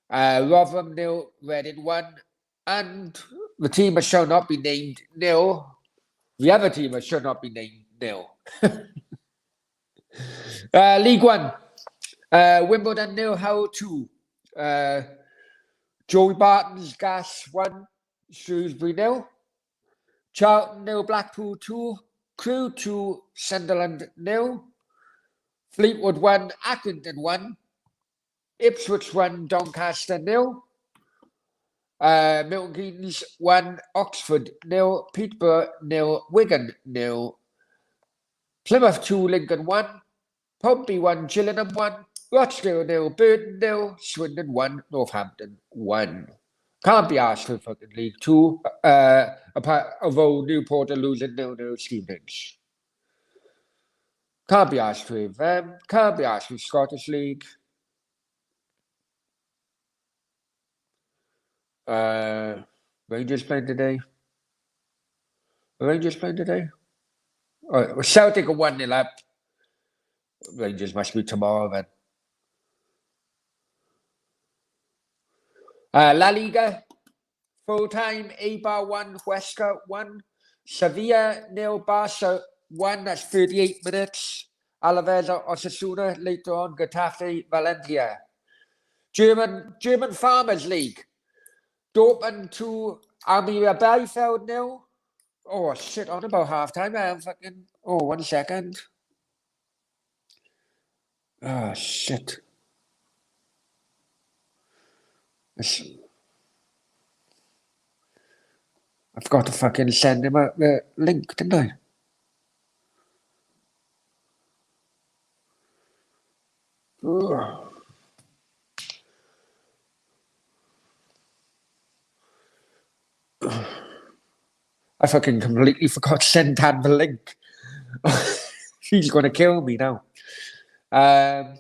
Rotherham 0, Reading 1. And the team that shall not be named 0. The other team that should not be named 0. League 1. Wimbledon 0, Hull 2. Joey Barton's Gas 1, Shrewsbury 0. Charlton 0, Blackpool 2. Crew 2, Sunderland 0. Fleetwood 1, Accrington 1. Ipswich 1, Doncaster 0. Milton Keynes 1, Oxford 0. Peterborough 0, Wigan 0. Plymouth 2, Lincoln 1. Pompey 1, Gillingham 1. Rochdale 0, Burton 0. Swindon 1, Northampton 1. Can't be asked for fucking League 2. Although Newport are losing 0-0 Stevenage. Can't be asked with them. Can't be asked with Scottish League. Rangers playing today. Celtic are 1-0 up. Rangers must be tomorrow then. La Liga, full time, Eibar 1, Huesca 1. Sevilla 0, Barca 1, that's 38 minutes. Alaves Osasuna, later on, Getafe, Valencia. German Farmers League. Dortmund 2, Arminia Bielefeld 0. Oh, shit, on about halftime. I am fucking. 1 second. Oh, shit. I forgot to fucking send him the link, didn't I? I fucking completely forgot to send Dan the link. She's going to kill me now. Yeah,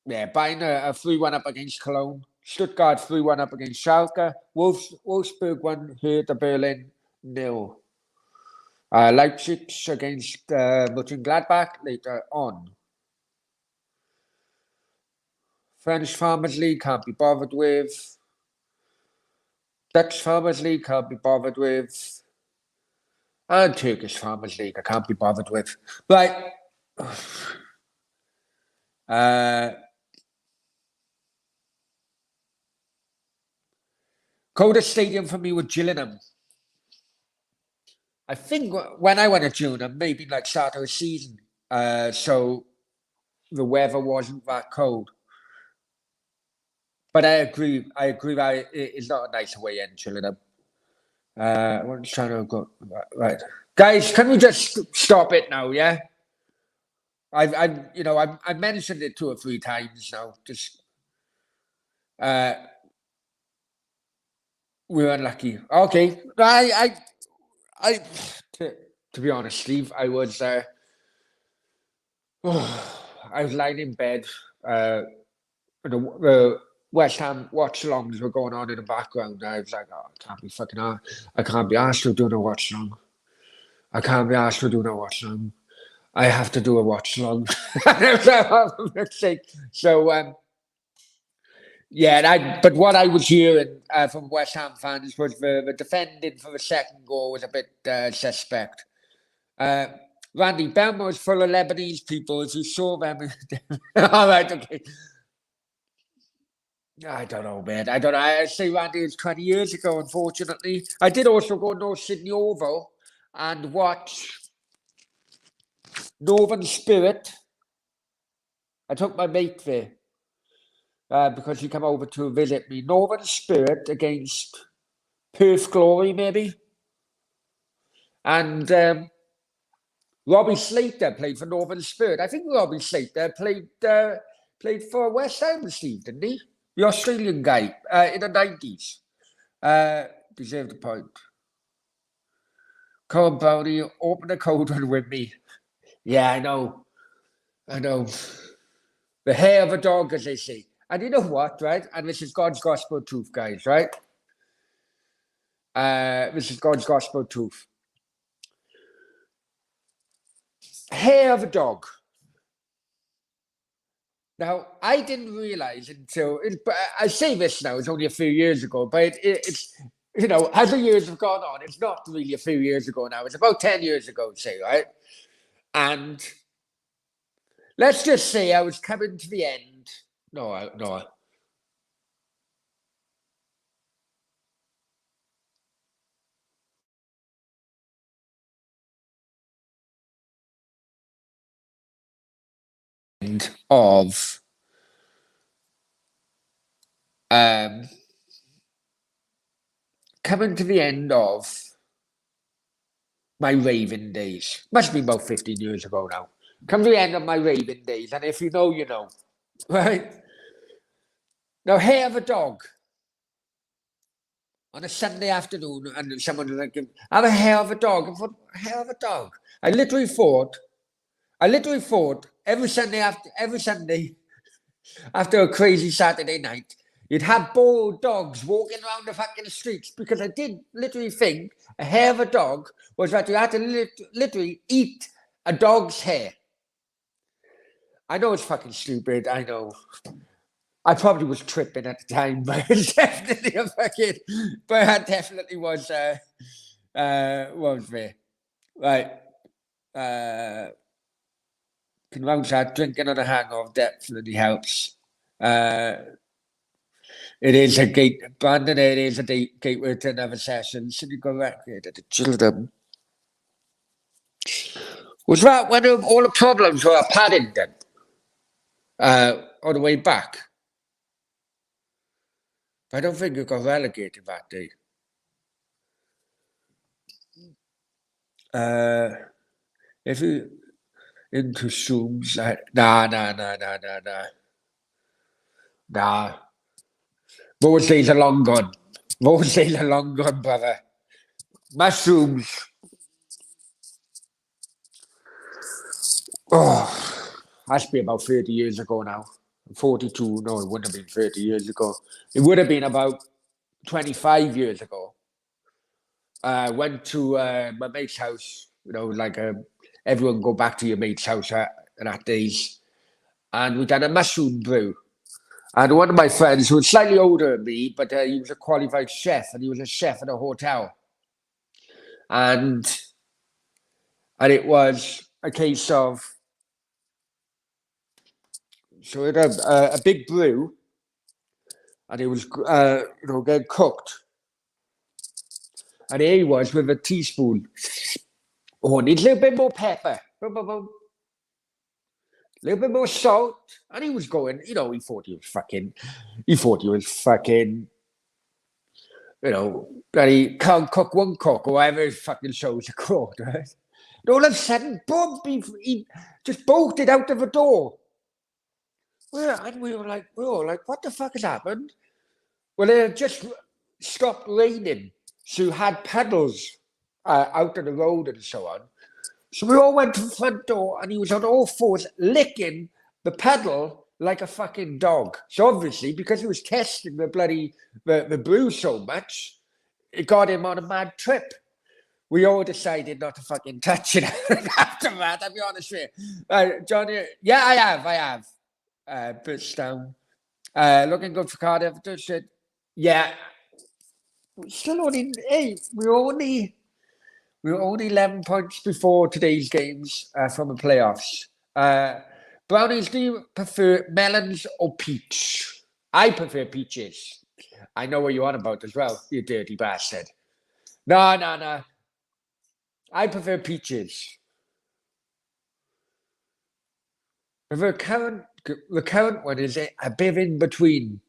Bayern a 3-1 up against Cologne. Stuttgart 3-1 up against Schalke. Wolfsburg 1, Hertha Berlin 0. Leipzig against Mönchengladbach later on. French Farmers League can't be bothered with. Dutch Farmers League can't be bothered with. And Turkish Farmers League I can't be bothered with. Right. Coldest stadium for me was Gillingham. I think when I went to Gillingham, maybe like start of the season, so the weather wasn't that cold. But I agree. It's not a nice away end, Gillingham. I'm trying to go right, guys. Can we just stop it now? Yeah. I've mentioned it 2 or 3 times now. Just we're unlucky. Okay, to be honest, Steve, I was lying in bed. The West Ham watch-alongs were going on in the background. I was like, oh, I can't be fucking I can't be asked to do no watch-along. I can't be asked to do no watch-along. I have to do a watch-along. So, yeah, but what I was hearing from West Ham fans was the defending for the second goal was a bit suspect. Randy, Belmo is full of Lebanese people. If you saw them, all right, okay. I don't know, man. I don't know. I say Randy was 20 years ago, unfortunately. I did also go to Sydney Oval and watch Northern Spirit. I took my mate there because he came over to visit me. Northern Spirit against Perth Glory, maybe. And Robbie Slater played for Northern Spirit. I think Robbie Slater played for West Ham, Steve, didn't he? The Australian guy in the 90s. Deserved a point. Colin Brownie, open a cold one with me. Yeah, I know. The hair of a dog, as they say. And you know what, right? And this is God's gospel truth, guys, right? This is God's gospel truth. Hair of a dog. Now, I didn't realize until I say this now, it's only a few years ago, but it's, as the years have gone on, it's not really a few years ago now. It's about 10 years ago, say, right? And let's just say I was coming to the end. No. Of coming to the end of my raving days. Must be about 15 years ago now. Come to the end of my raving days, and if you know, you know. Right? Now, hair of a dog. On a Sunday afternoon, and someone was like, have a hair of a dog. I thought, hair of a dog. I literally thought every Sunday after a crazy Saturday night, you'd have boiled dogs walking around the fucking streets, because I did literally think a hair of a dog was that you had to literally eat a dog's hair. I know it's fucking stupid. I know. I probably was tripping at the time, but it's definitely but I definitely was there. Right. Can round that, drinking on a hangover definitely helps. It is a gate, Brandon, it is a gateway to another session. Should you go back here to the children? Was that when all the problems were at Paddington? On the way back? I don't think you got relegated that day. If into Zooms. Nah. Those days are long gone. Those days are long gone, brother. Mushrooms. Oh, that's been about 30 years ago now. 42, no, it wouldn't have been 30 years ago. It would have been about 25 years ago. I went to my mate's house, everyone go back to your mate's house at that days. And we done a mushroom brew. And one of my friends, who was slightly older than me, but he was a qualified chef, and he was a chef at a hotel. And it was a case of, so it had a big brew, and it was, getting cooked. And here he was with a teaspoon. Oh, needs a little bit more pepper. Boom, boom, boom. A little bit more salt. And he was going, he thought he was fucking, that he can't cook one cook or whatever his fucking shows are called, right? And all of a sudden, boom, he just bolted out of the door. And we were like, what the fuck has happened? Well, it had just stopped raining. So you had puddles out on the road and so on. So we all went to the front door, and he was on all fours licking the puddle like a fucking dog. So obviously, because he was testing the brew so much, it got him on a mad trip. We all decided not to fucking touch it after that, I'll be honest with you. Johnny, yeah, I have. Bits down. Looking good for Cardiff. Yeah. Still only, hey, we're only 11 points before today's games from the playoffs. Brownies, do you prefer melons or peach? I prefer peaches. I know what you're on about as well, you dirty bastard. No. I prefer peaches. The current one is a bit in between.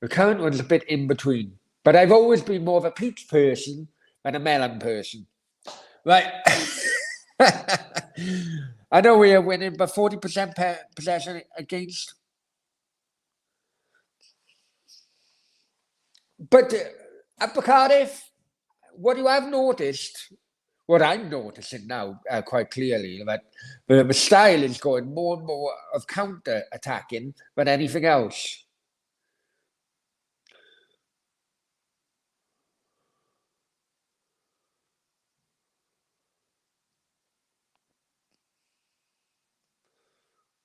The current one's a bit in between. But I've always been more of a peach person than a melon person. Right. I know we are winning, but 40% possession against. But at Cardiff, what you have noticed, what I'm noticing now quite clearly, that the style is going more and more of counter-attacking than anything else.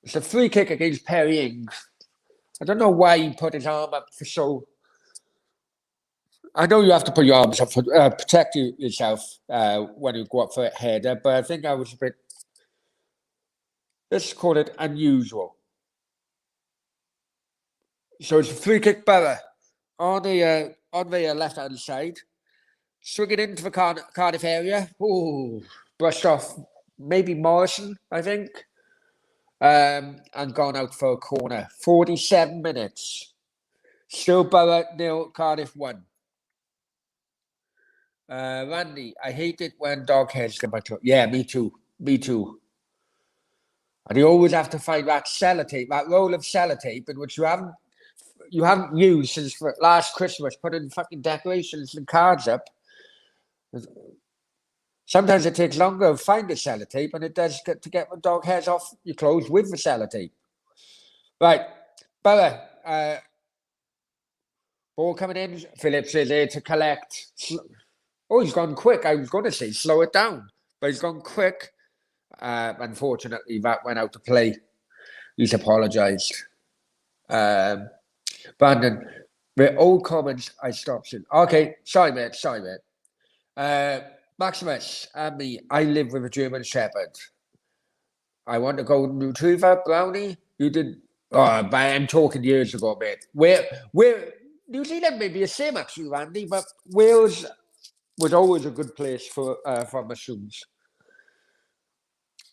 It's a free kick against Perry Ings. I don't know why he put his arm up for so. I know you have to put your arms up for protect yourself when you go up for a header, but I think I was a bit. Let's call it unusual. So it's a free kick, Borough on the left-hand side, swing it into the Cardiff area. Ooh, brushed off maybe Morrison, I think. And gone out for a corner. 47 minutes. Still Borough 0, Cardiff 1. Randy, I hate it when dog heads come back to. Yeah, me too. And you always have to find that sellotape, that roll of sellotape, in which you haven't used since last Christmas, putting fucking decorations and cards up. Sometimes it takes longer to find the sellotape than it does to get the dog hairs off your clothes with the sellotape. Right, Borough, ball coming in. Phillips is there to collect. Oh, he's gone quick. I was going to say slow it down, but he's gone quick. Unfortunately, that went out to play. He's apologised. Brandon, the old comments I stopped in. Okay, sorry, mate. Maximus and me, I live with a German Shepherd. I want to go Retriever, Brownie. You did. Oh, but I'm talking years ago, mate. Where New Zealand may be the same actually, Randy, but Wales was always a good place for mushrooms.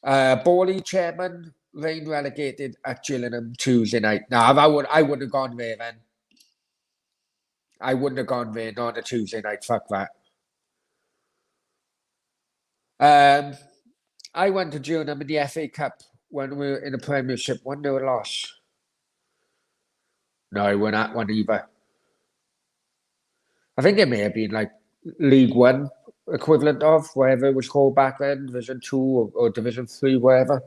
Bawley chairman, rain relegated at Gillingham Tuesday night. No, I wouldn't have gone there then. I wouldn't have gone there, not a Tuesday night. Fuck that. I went to Gillingham in the FA Cup when we were in the Premiership. 1-0 loss. No, I weren't at one either. I think it may have been like League One equivalent of whatever it was called back then, Division 2 or Division 3, whatever.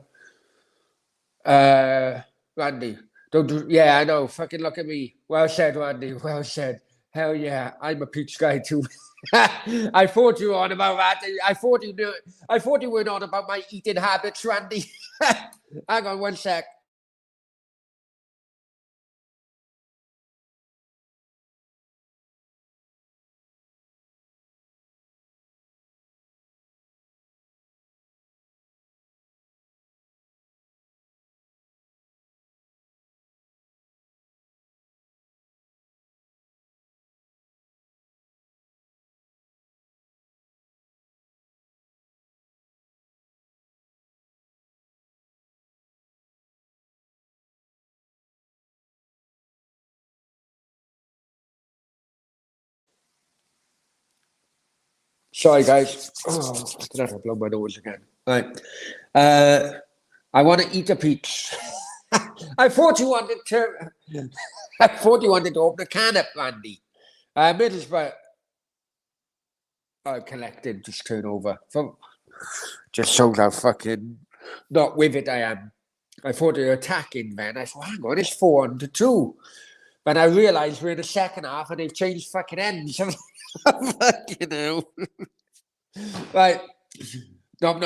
Randy, yeah, I know. Fucking look at me. Well said, Randy. Well said. Hell yeah, I'm a peach guy too. I thought you were on about that. I thought you knew. I thought you were on about my eating habits, Randy. Hang on 1 sec. Sorry, guys. Oh, I did have to blow my nose again. Right. I want to eat a peach. I thought you wanted to. I thought you wanted to open a can up, Randy. Middlesbrough. Collected, just turn over. Just shows how fucking not with it I am. I thought they were attacking, man. I thought, hang on, it's 4-2. But I realised we're in the second half and they've changed fucking ends. Fucking hell. Right. Nom.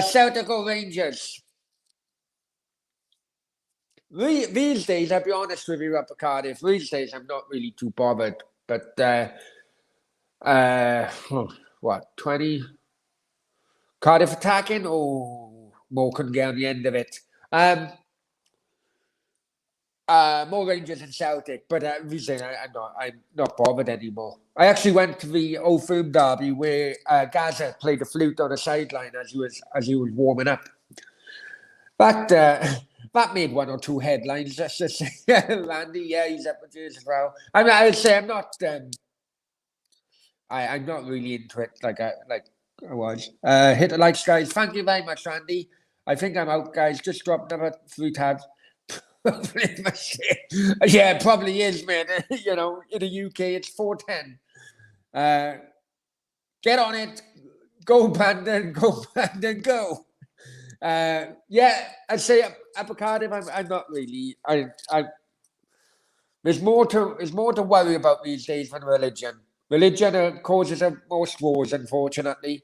Celtic or Rangers. These days, I'll be honest with you, up at Cardiff. These days, I'm not really too bothered. But, what, 20? Cardiff attacking? Oh, Mo couldn't get on the end of it. More Rangers and Celtic, but these days, I'm not bothered anymore. I actually went to the Old Firm derby where Gaza played the flute on the sideline as he was warming up. That made 1 or 2 headlines. Just to say, Randy, yeah, he's up with yours as well. I mean, I would say I'm not. I'm not really into it like I was. Hit the likes, guys. Thank you very much, Randy. I think I'm out, guys. Just dropped another 3 tabs. Yeah, it probably is, man. You know, in the UK, it's 4:10. Get on it. Go, Bandon. Go, Bandon. Go. Yeah, I'd say up Cardiff, I'm not really. There's more to worry about these days than religion. Religion causes most wars, unfortunately.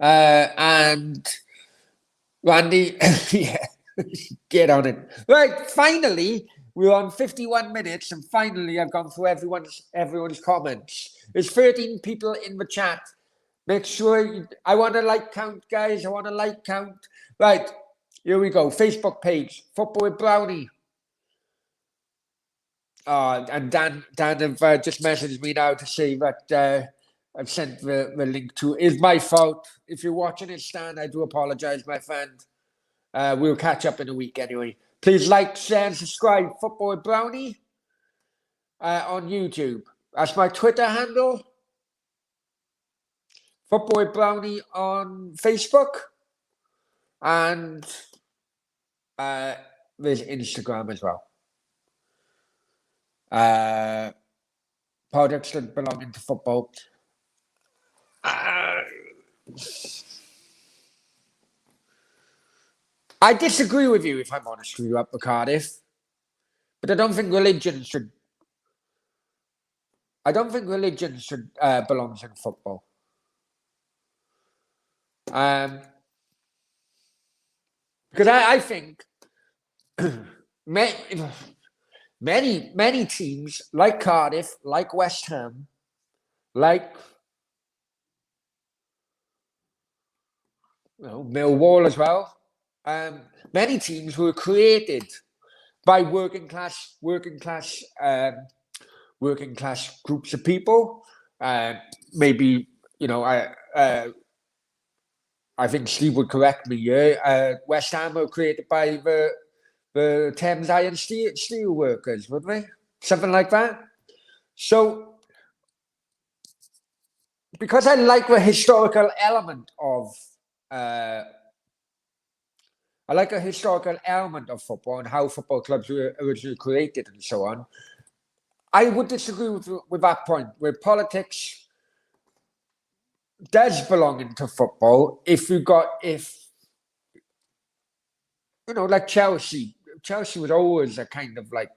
And Randy, yeah, get on it. Right, finally, we're on 51 minutes, and finally, I've gone through everyone's comments. There's 13 people in the chat. Make sure I want a like count, guys. I want a like count. Right, here we go. Facebook page, Football with Brownie. And Dan have just messaged me now to say that I've sent the link to. It's my fault. If you're watching it, Stan, I do apologise, my friend. We'll catch up in a week anyway. Please like, share, and subscribe. Football with Brownie on YouTube. That's my Twitter handle. Football with Brownie on Facebook. And there's Instagram as well. Products that belong to football. I disagree with you, if I'm honest with you, up at Cardiff. But I don't think religion should. Belongs in football. Because I think many teams like Cardiff, like West Ham, like Millwall as well. Many teams were created by working class groups of people. Maybe I think Steve would correct me. Yeah, West Ham were created by the Thames Iron Steel workers, wouldn't they? Something like that. So because I like the historical element of football and how football clubs were originally created and so on. I would disagree with that point, where politics does belong into football. If like Chelsea was always a kind of like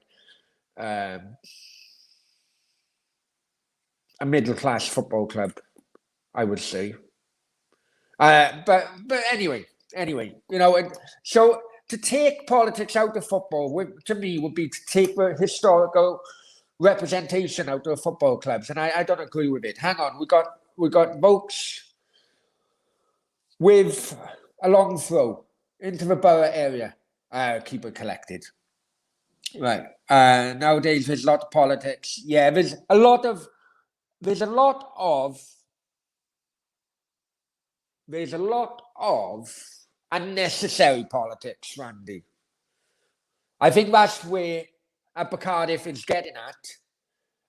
a middle class football club, I would say. But anyway, so to take politics out of football, to me, would be to take the historical representation out of football clubs, and I don't agree with it. Hang on, we got Vokes with a long throw into the Borough area. Keeper collected. Right. Nowadays, there's a lot of politics. Yeah, there's a lot of unnecessary politics, Randy. I think that's where Upper Cardiff is getting at.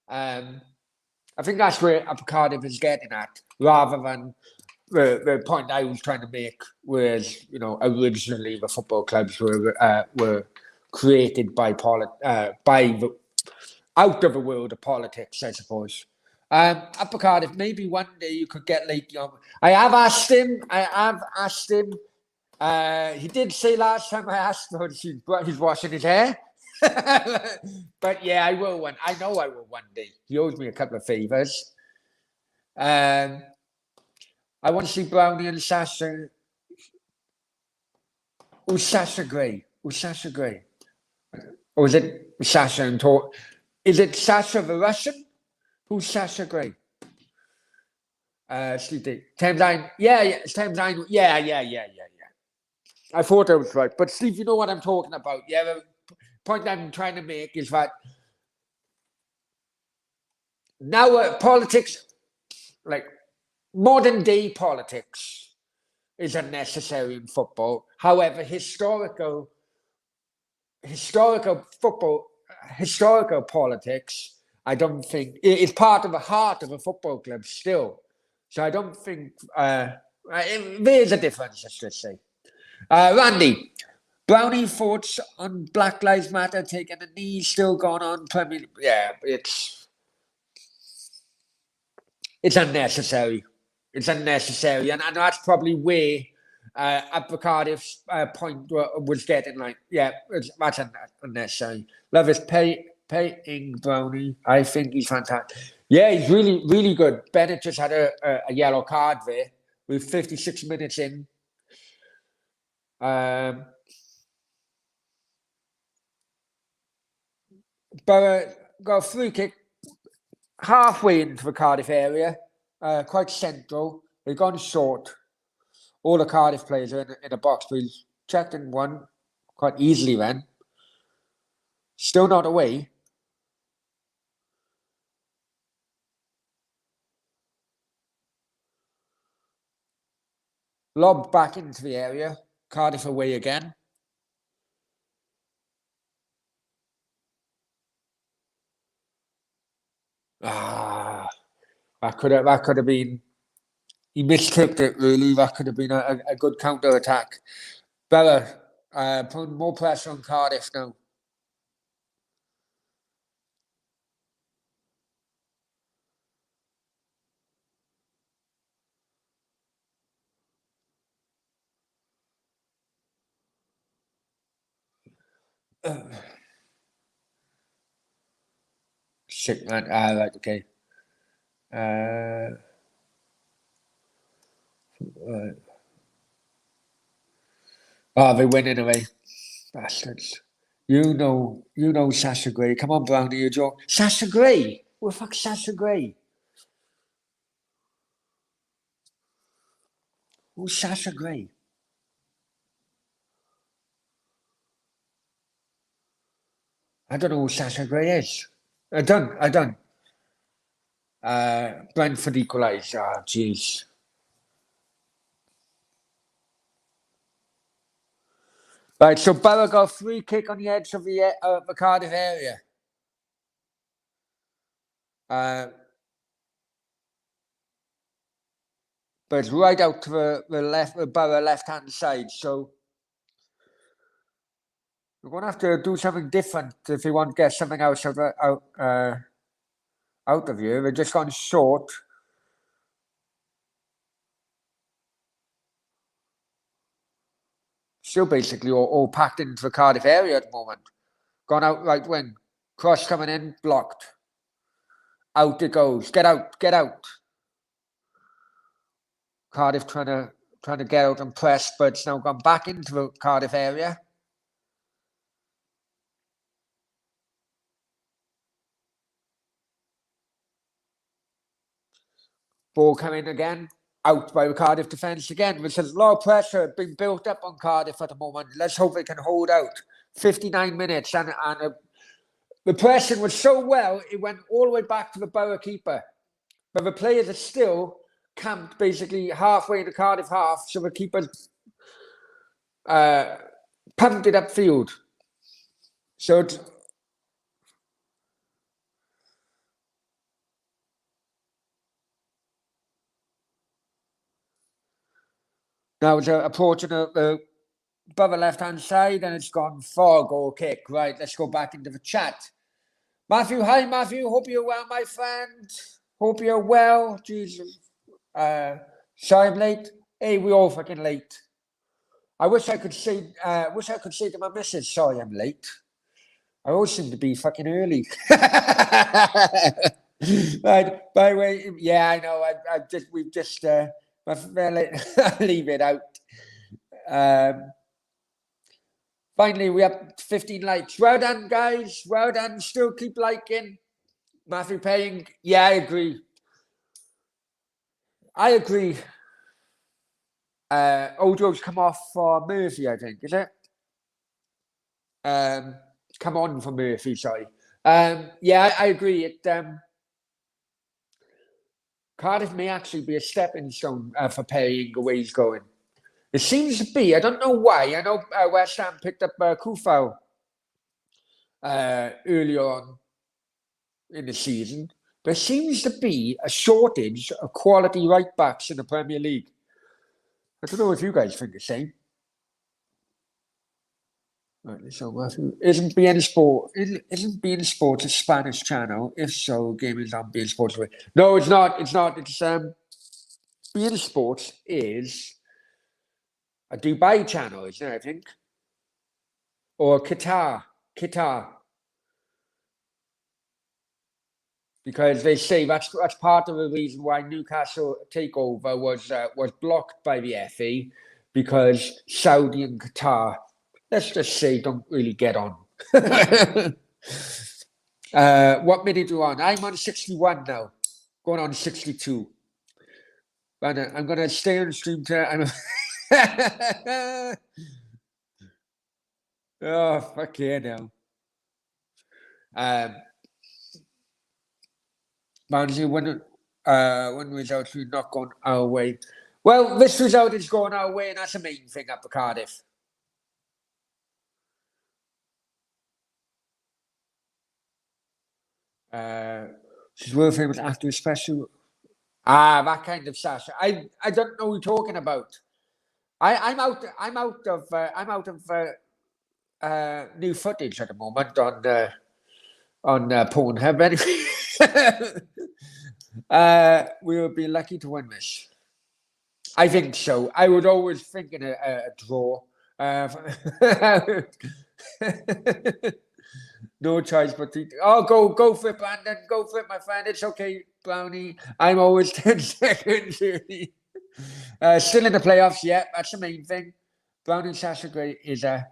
I think that's where Upper Cardiff is getting at, rather than the point I was trying to make, whereas originally the football clubs were created by the out of the world of politics, I suppose. Upper Cardiff, maybe one day you could get like I have asked him. He did say last time I asked him he's washing his hair. But yeah, I will one. I know I will one day. He owes me a couple of favors. I want to see Brownie and Sasha. Oh, Sasha Gray. Or is it Sasha and Tor? Is it Sasha the Russian? Who's Sasha Gray? Steve, Thames Line. Yeah, it's Thames Line. Yeah. I thought I was right. But Steve, you know what I'm talking about. Yeah, the point I'm trying to make is that now politics, like modern day politics, is unnecessary in football. However, historical politics, I don't think it's part of the heart of a football club still. So I don't think there's a difference, let's just say. Randy, Brownie thoughts on Black Lives Matter taking a knee, still going on. Yeah, it's unnecessary. It's unnecessary, and that's probably where Upper Cardiff's point was getting. Like, yeah, that's unnecessary. Love is paying Brownie. I think he's fantastic. Yeah, he's really, really good. Bennett just had a yellow card there with 56 minutes in. Borough got a free kick halfway into the Cardiff area, quite central. They've gone short. All the Cardiff players are in a box, but he's checked in one quite easily then. Still not away. Lob back into the area. Cardiff away again. That could have been. He mistipped it really. That could have been a good counter attack. Bella putting more pressure on Cardiff now. Shit, man. Right, okay. Right. Oh, they win anyway. Bastards. You know Sasha Gray. Come on, Brownie, you joke. Sasha Gray? What the fuck, Sasha Gray? Who's Sasha Gray? I don't know who Sasha Gray is. I don't. Brentford equalised. Ah, jeez. Right, so Borough got a free kick on the edge of the Cardiff area. but it's right out to the Borough left-hand side. So we're going to have to do something different if we want to get something else out of here. We're just gone short. Still basically all packed into the Cardiff area at the moment. Gone out right wing. Cross coming in, blocked. Out it goes. Get out, get out. Cardiff trying to get out and press, but it's now gone back into the Cardiff area. Ball coming again. Out by the Cardiff defence again. There's a lot of pressure being built up on Cardiff at the moment. Let's hope they can hold out. 59 minutes and the pressing was so well, it went all the way back to the Borough keeper. But the players are still camped basically halfway in the Cardiff half, so the keeper pumped it upfield. So now it's approaching the Borough left-hand side, and it's gone for a goal kick. Right, let's go back into the chat. Matthew, hi Matthew. Hope you're well, my friend. Hope you're well. Jesus. Sorry I'm late. Hey, we all fucking late. I wish I could say to my missus, sorry I'm late. I always seem to be fucking early. Right, by the way, yeah, I know. We've just leave it out. Finally, we have 15 likes. Well done, guys. Well done. Still keep liking. Matthew Paying. Yeah, I agree. Ojo's come off for Murphy, I think, is it? Come on for Murphy, sorry. Yeah, I agree. Cardiff may actually be a stepping stone for Paying the way he's going. It seems to be. I don't know why. I know West Ham picked up Kufau earlier on in the season. There seems to be a shortage of quality right backs in the Premier League. I don't know if you guys think the same. Right, so isn't beIN Sports a Spanish channel? If so, game is on beIN Sports. No, it's not. It's not. It's beIN Sports is a Dubai channel, isn't it? I think, or Qatar. Because they say that's part of the reason why Newcastle takeover was blocked by the FA, because Saudi and Qatar, let's just say, don't really get on. What minute are you on? I'm on 61 now, going on 62. And I'm going to stay on the stream to... Oh, fuck yeah now. Manzi, when results are not going our way. Well, this result is going our way, and that's the main thing up for Cardiff. She's world famous actor special. That kind of sash. I don't know what you're talking about. I'm out of new footage at the moment on Pornhub. We would be lucky to win this. I think so. I would always think in a draw. No choice but to... Oh, go for it, Brandon. Go for it, my friend. It's okay, Brownie. I'm always 10 seconds early. Still in the playoffs, yeah. That's the main thing. Brownie Sasha Gray is a...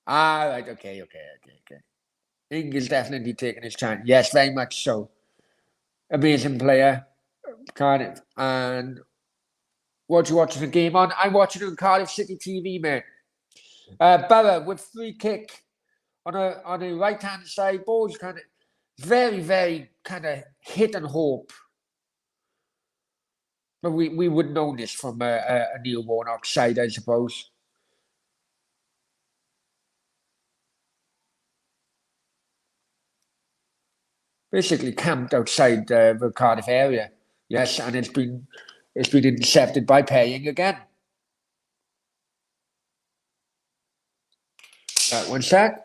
right. Okay. Ing is definitely taking his chance. Yes, very much so. Amazing player. Cardiff. And what you watching the game on? I'm watching it on Cardiff City TV, mate. Borough with free kick on a right-hand side. Ball's kind of very, very kind of hit and hope. But we would know this from a Neil Warnocks side, I suppose. Basically camped outside the Cardiff area. Yes, and it's been it's been intercepted by paying again. One sec.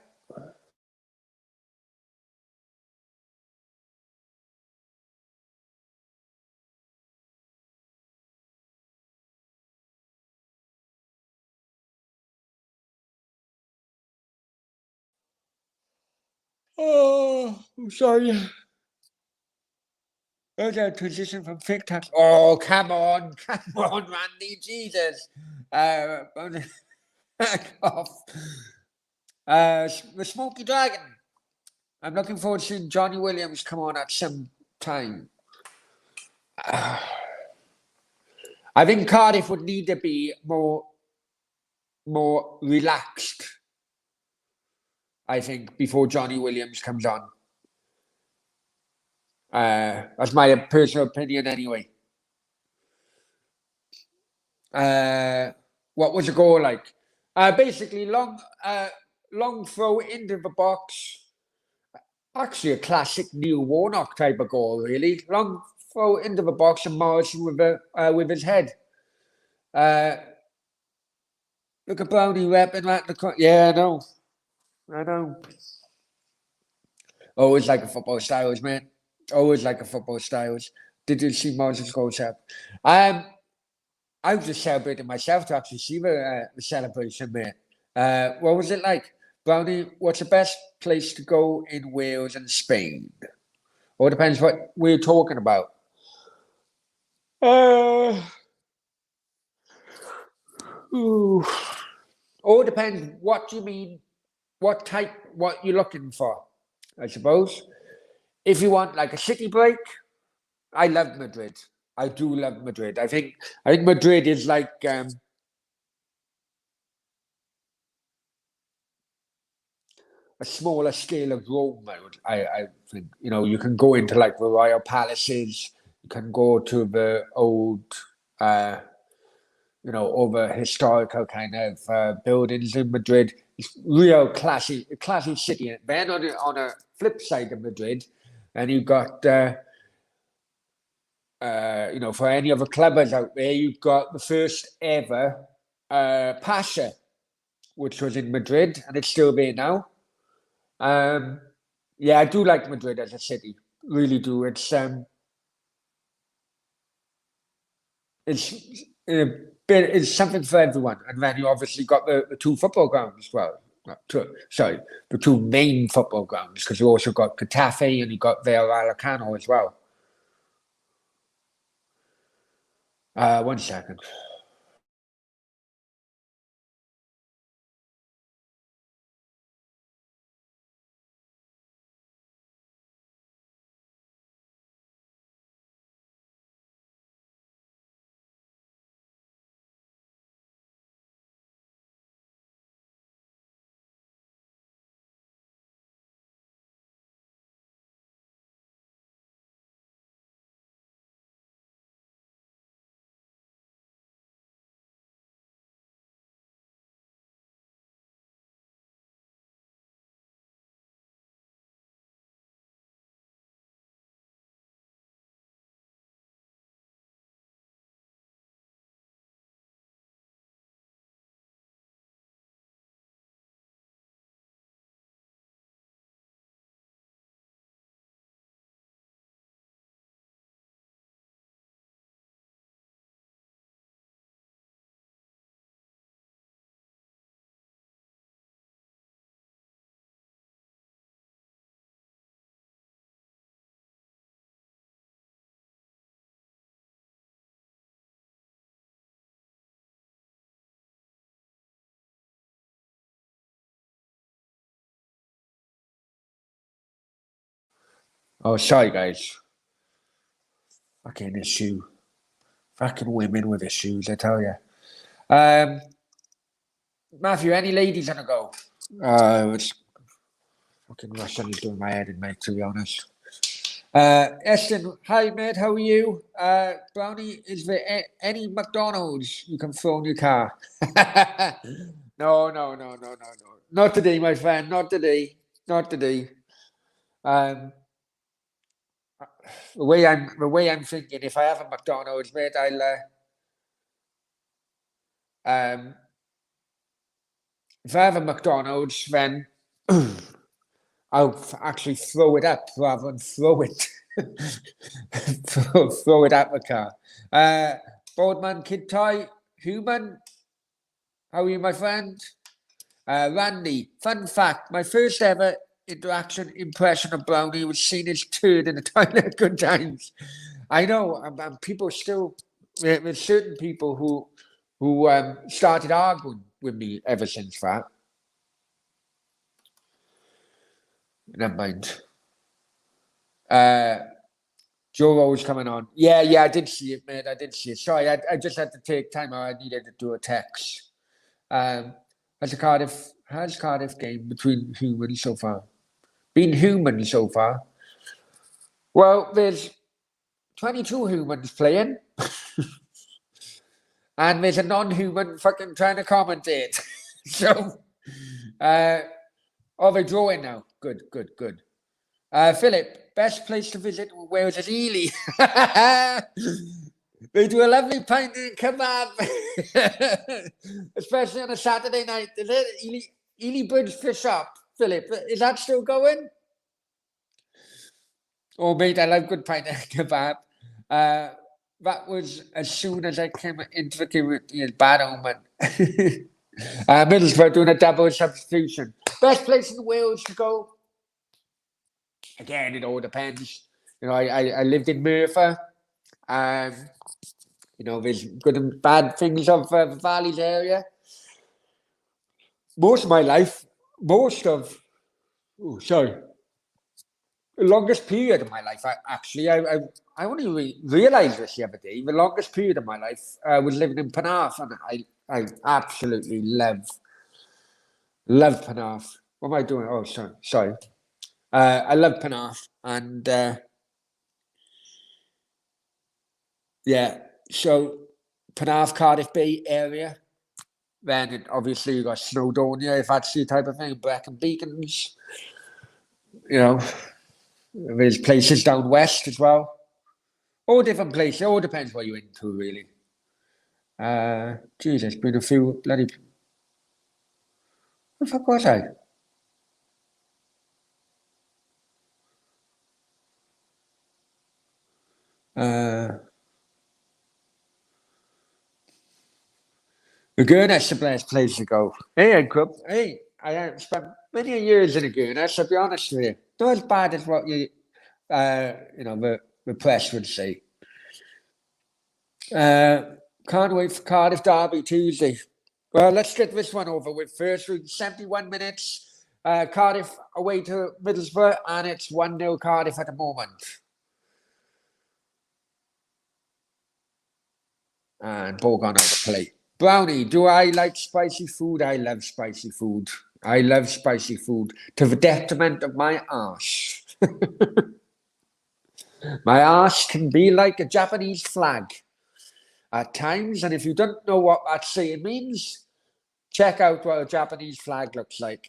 Oh, I'm sorry. Okay, transition from TikTok. Oh, come on, Randy, Jesus. Back off. The Smoky Dragon. I'm looking forward to seeing Johnny Williams come on at some time. I think Cardiff would need to be more relaxed, I think, before Johnny Williams comes on. That's my personal opinion anyway. What was the goal like? Basically, long throw into the box. Actually, a classic Neil Warnock type of goal, really. Long throw into the box and Morrison with his head. Look at Brownie repping that. Yeah, I know. Always like a football styles, man. Always like a football styles. Did you see Morrison's goal, Seb? I was just celebrating myself to actually see the celebration, man. What was it like? Brownie, what's the best place to go in Wales and Spain? Or it depends what we're talking about. Ooh. Or it depends what you mean, what you're looking for, I suppose. If you want like a city break, I love Madrid. I do love Madrid. I think Madrid is like a smaller scale of Rome. I think you can go into like the royal palaces. You can go to the old, over historical kind of buildings in Madrid. It's real classy city. Then on a flip side of Madrid, and you've got. For any other clubbers out there, you've got the first ever Pasha, which was in Madrid, and it's still there now. Yeah, I do like Madrid as a city, really do. It's something for everyone, and then you obviously got the two football grounds as well. The two main football grounds, because you also got Getafe and you got Real Vallecano as well. 1 second. Oh, sorry, guys. Fucking issue. Fucking women with issues, I tell you. Matthew, any ladies on the go? It's fucking Russian is doing my head in, mate, to be honest. Eston, hi, mate, how are you? Brownie, is there any McDonald's you can throw in your car? No. Not today, my friend. Not today. the way I'm thinking, if I have a McDonald's, mate, if I have a McDonald's, then I'll actually throw it up rather than throw it. throw it at the car. Boardman Kid Toy, Human, how are you, my friend? Randy, fun fact, my first ever impression of Brownie was seeing his turd in the toilet at Good Times. I know, and people still, there's certain people who started arguing with me ever since that. Never mind. Joe Rose coming on. Yeah, I did see it, mate. I did see it. Sorry, I just had to take time out. I needed to do a text. Has Cardiff game between humans so far? Been human so far? Well, there's 22 humans playing. And there's a non-human fucking trying to commentate. So, they're drawing now. Good. Philip, best place to visit Wales is Ely. They do a lovely pint and kebab. Especially on a Saturday night. Is it Ely Bridge Fish Up? Philip, is that still going? Oh, mate, I love good pint and kebab. That was as soon as I came into the community as bad omen. Middlesbrough doing a double substitution. Best place in Wales to go? Again, it all depends. You know, I lived in Merthyr. You know, there's good and bad things of the Valleys area. The longest period of my life, I only realised this the other day. The longest period of my life was living in Penarth, and I absolutely love Penarth. What am I doing? Oh, sorry. I love Penarth, and so Penarth, Cardiff Bay area. Then obviously you got Snowdonia, if that's the type of thing. Brecon Beacons. You know, there's places down west as well. All different places. It all depends what you're into, really. There's been a few bloody. What the fuck was I? Agurna's the best place to go. Hey, I have spent many years in Agurna, to be honest with you. Not as bad as what the press would say. Can't wait for Cardiff Derby Tuesday. Well, let's get this one over with first. 71 minutes. Cardiff away to Middlesbrough, and it's 1-0 Cardiff at the moment. And Borg on over play. Brownie, do I like spicy food? I love spicy food. I love spicy food to the detriment of my arse. My arse can be like a Japanese flag at times, and if you don't know what that saying means, check out what a Japanese flag looks like.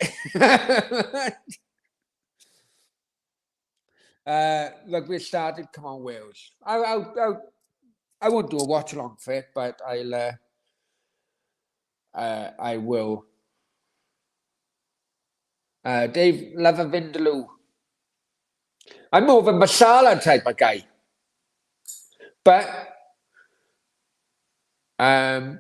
Look, we started. Come on, Wales. I won't do a watch along for it, but I will. Dave Lavavindaloo. I'm more of a masala type of guy, but I'm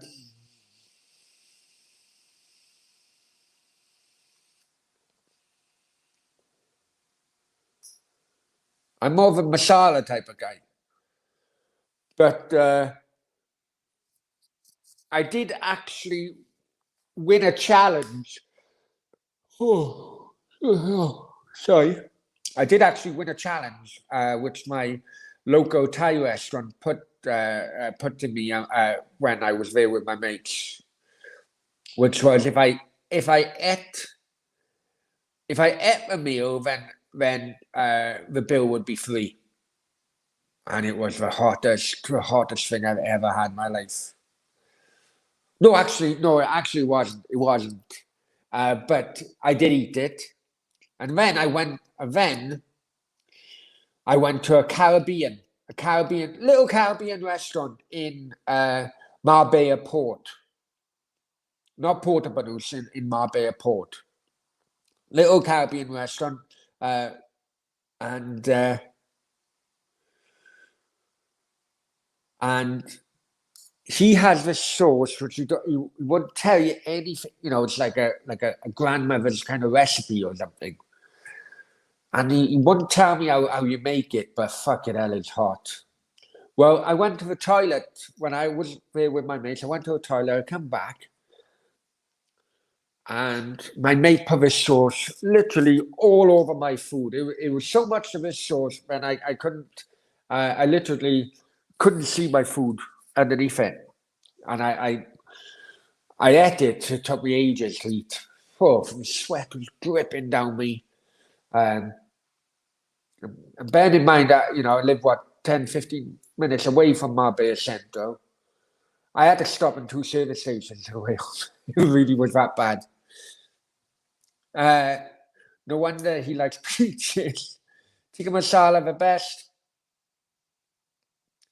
more of a masala type of guy. But I did actually win a challenge. Sorry. I did actually win a challenge, which my local Thai restaurant put to me when I was there with my mates. Which was if I ate a meal, then the bill would be free. And it was the hottest thing I've ever had in my life. No, it actually wasn't. It wasn't. But I did eat it. And then I went to little Caribbean restaurant in Marbella Port. Not Portobello, in Marbella Port. Little Caribbean restaurant. And he has this sauce which he won't tell you anything. It's like a grandmother's kind of recipe or something. And he wouldn't tell me how you make it, but fucking hell, it's hot. Well, I went to the toilet when I was there with my mates. I went to the toilet, I come back, and my mate put this sauce literally all over my food. It was so much of this sauce, and I couldn't, I literally couldn't see my food underneath it. And I ate it. It took me ages to eat. Oh, the sweat was dripping down me. And bear in mind that, I live, 10, 15 minutes away from Marbella Centre. I had to stop in 2 service stations away. It really was that bad. No wonder he likes peaches. Tikka masala, the best.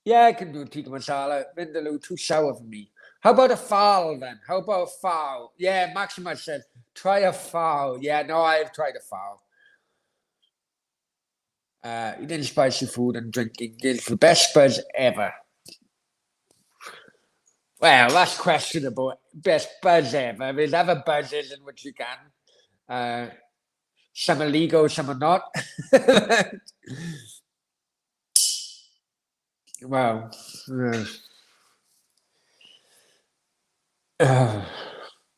Yeah, I can do tikka masala. Vindaloo, too sour for me. How about a fowl then? How about a fowl? Yeah, Maxima said, try a fowl. Yeah, no, I have tried a fowl. Eating spicy food and drinking gives the best buzz ever. Well, that's questionable. Best buzz ever. There's other buzzes in which you can. Some are legal, some are not. Well,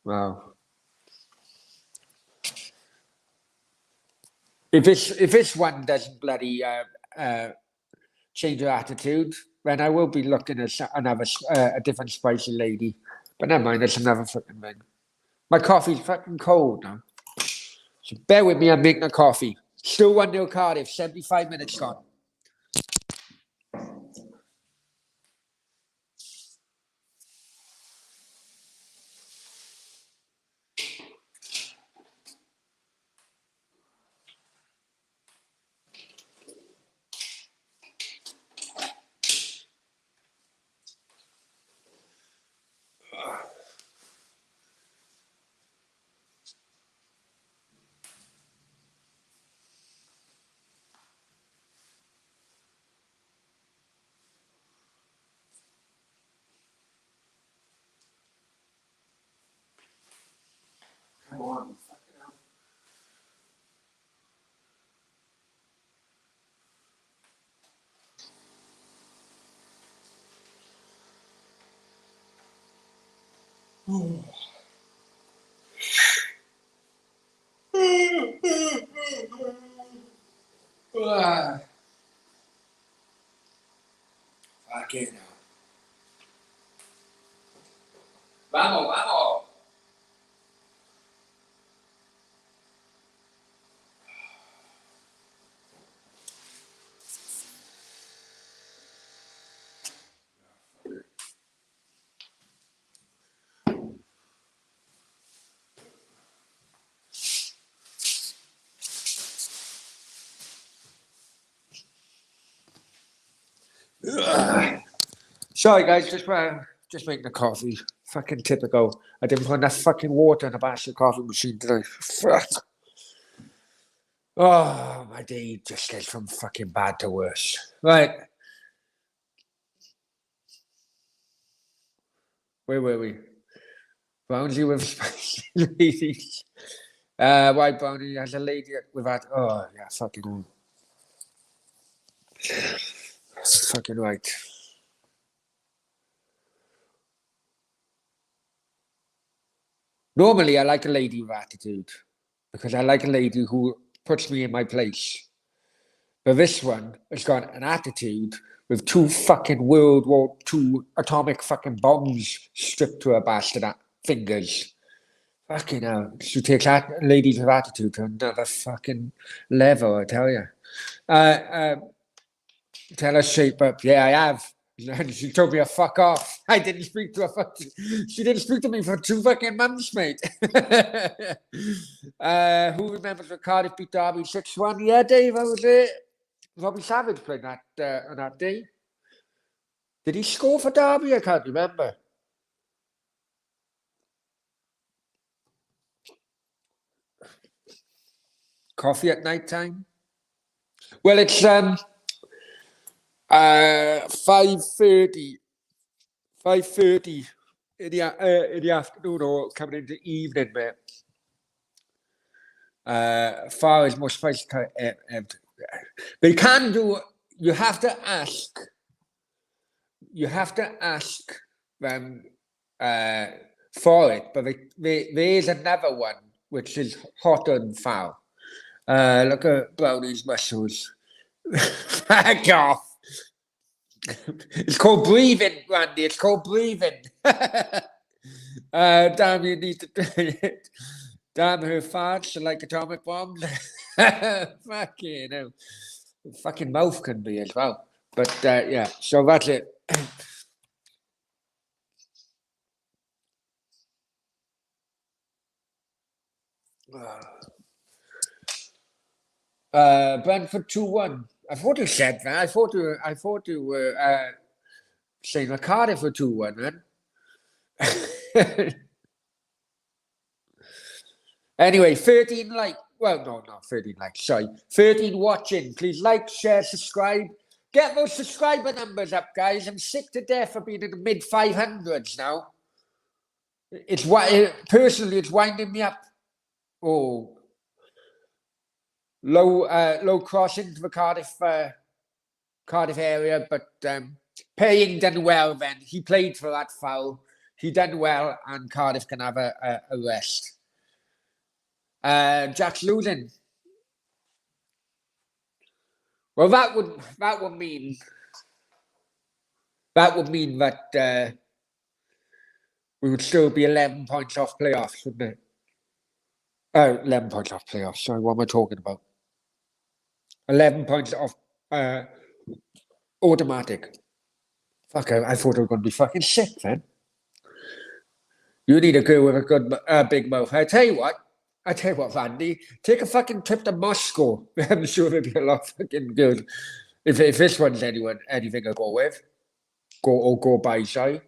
well. If this one doesn't bloody change your attitude, then I will be looking at a different spicy lady. But never mind, that's another fucking thing. My coffee's fucking cold now. So bear with me, I'm making a coffee. Still 1-0 Cardiff, 75 minutes gone. Come on. Fucking hell. Vamos, vamos. Sorry guys, just making a coffee. Fucking typical. I didn't put enough fucking water in the bastard coffee machine today. Fuck. Oh, my day just gets from fucking bad to worse. Right. Where were we? Bouncy with spicy ladies. White Bounty has a lady with that. Oh, yeah, fucking. Fucking right. Normally, I like a lady with attitude because I like a lady who puts me in my place. But this one has got an attitude with 2 fucking World War II atomic fucking bombs stripped to her bastard fingers. Fucking hell. She takes ladies with attitude to another fucking level, I tell you. Tell her shape up. Yeah, I have. She told me to fuck off. I didn't speak to her. She didn't speak to me for 2 fucking months, mate. Who remembers when Cardiff beat Derby 6-1? Yeah, Dave, I was it. Robbie Savage playing that on that day. Did he score for Derby? I can't remember. Coffee at night time. Well, it's 5:30 in the afternoon or coming into evening, mate. Far as most places they can do. You have to ask. You have to ask them for it, but there is another one which is hotter than foul. Look at Brownie's muscles. Back off. It's called breathing, Randy. It's called breathing. Damn, you need to do it. Damn, her farts are like atomic bombs. Fucking hell. Fucking mouth can be as well. But yeah, so that's it. Brentford 2-1. I thought you said that. I thought you were saying that Cardiff were 2-1, man. Anyway, 13 like. Well, no, not 13 likes. Sorry, 13 watching. Please like, share, subscribe. Get those subscriber numbers up, guys. I'm sick to death of being in the mid 500s now. Personally, it's winding me up. Oh, low cross into the Cardiff area, but Paying done well. Then he played for that foul. He done well, and Cardiff can have a rest. Jack's losing. Well, that would mean that we would still be 11 points off playoffs, wouldn't it? 11 points off playoffs. Sorry, what am I talking about? 11 points off automatic. Fuck, I thought I was going to be fucking sick then. You need a girl with a good big mouth. I tell you what, Randy, take a fucking trip to Moscow. I'm sure it'll be a lot fucking good. If this one's anything to go with. Go by, sorry.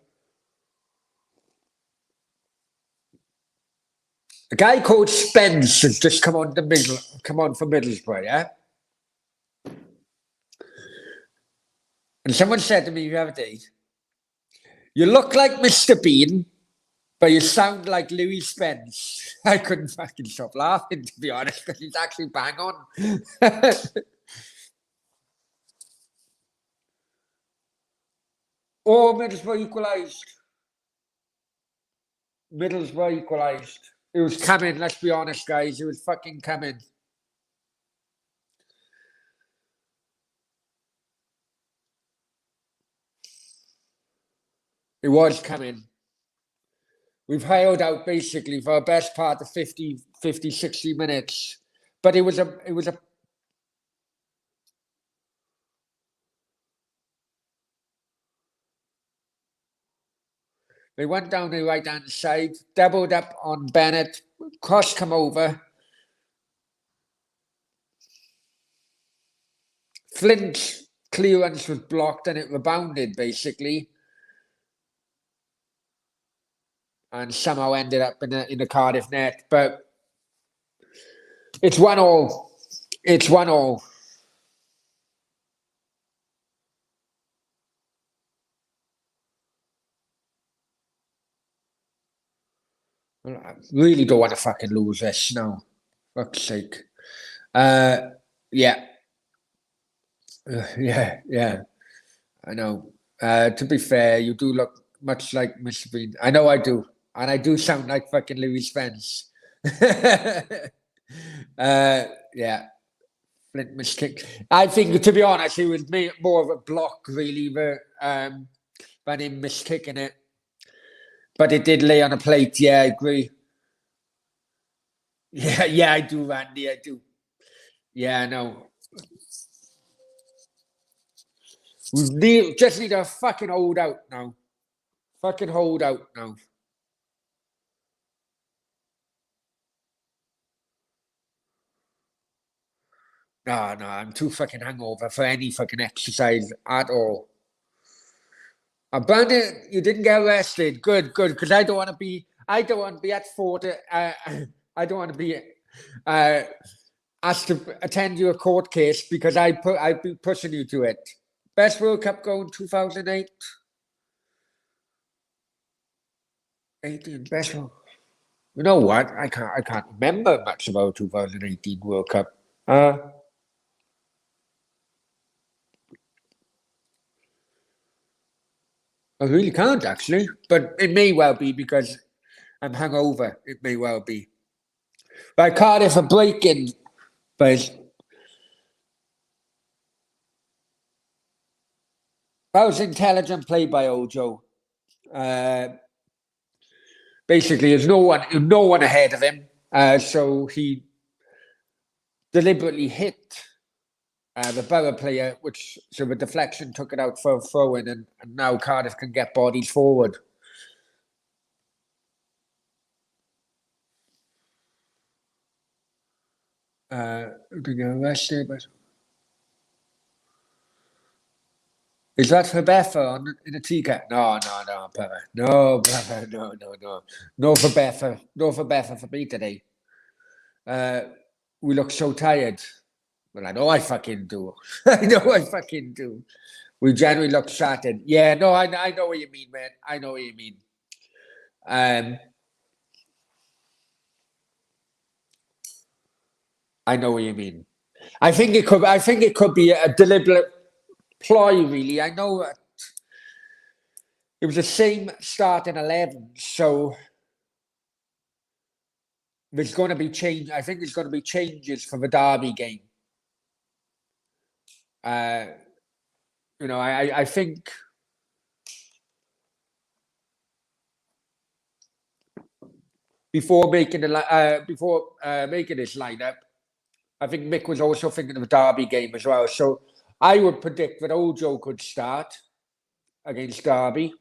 A guy called Spence has just come on for Middlesbrough, yeah? And someone said to me the other day, you look like Mr. Bean, but you sound like Louis Spence. I couldn't fucking stop laughing, to be honest, because he's actually bang on. Oh, Middlesbrough equalised. It was coming, let's be honest, guys. It was fucking coming. It was coming. We've held out basically for the best part of 50, 60 minutes. But it was a they went down the right-hand side, doubled up on Bennett, cross come over. Flint's clearance was blocked and it rebounded, basically. And somehow ended up in the Cardiff net. But it's 1-1. It's 1-1. I really don't want to fucking lose this now. Fuck's sake. Yeah. Yeah. I know. To be fair, you do look much like Mr. Bean. I know I do. And I do sound like fucking Louis Spence. Yeah. Flint miskick. I think, to be honest, it was more of a block, really, than him miskicking it. But it did lay on a plate. Yeah, I agree. Yeah, I do, Randy. I do. Yeah, I know. We just need to fucking hold out now. Fucking hold out now. No, I'm too fucking hungover for any fucking exercise at all. Brandon, you didn't get arrested. Good, because I don't want to be at fault. I don't want to be asked to attend your court case because I'd be pushing you to it. Best World Cup goal in 2008. 18 best World. You know what? I can't remember much about 2018 World Cup. I really can't actually, but it may well be because I'm hungover. It may well be. Right, Cardiff are breaking, but that was intelligent play by Ojo. Basically, there's no one ahead of him, so he deliberately hit the Borough player, which so the deflection took it out for a throw in, and now Cardiff can get bodies forward. Being arrested, but is that for Betha in a teacup? No, brother. No, brother. No for Betha. No for Betha for me today. We look so tired. Well, I know I fucking do. I know I fucking do. We generally look shattered. Yeah, no, I know what you mean, man. I know what you mean. I know what you mean. I think it could be a deliberate ploy, really. I know it was the same starting 11, so there's going to be change. I think there's going to be changes for the Derby game. I think before making this lineup, I think Mick was also thinking of the Derby game as well. So I would predict that Ojo could start against Derby.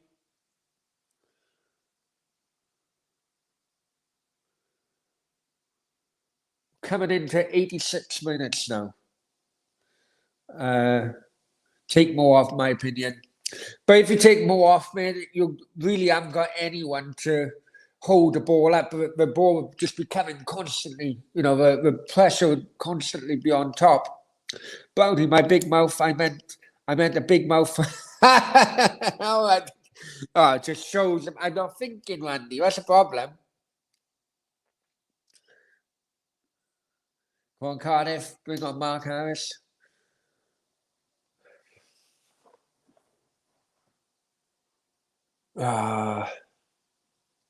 Coming into 86 minutes now. Take more off, my opinion. But if you take more off, man, you really haven't got anyone to hold the ball up. The ball would just be coming constantly. The pressure would constantly be on top. Brownie, my big mouth. I meant a big mouth. Oh, it just shows I'm not thinking, Randy. That's a problem. Come on, Cardiff. Bring on Mark Harris.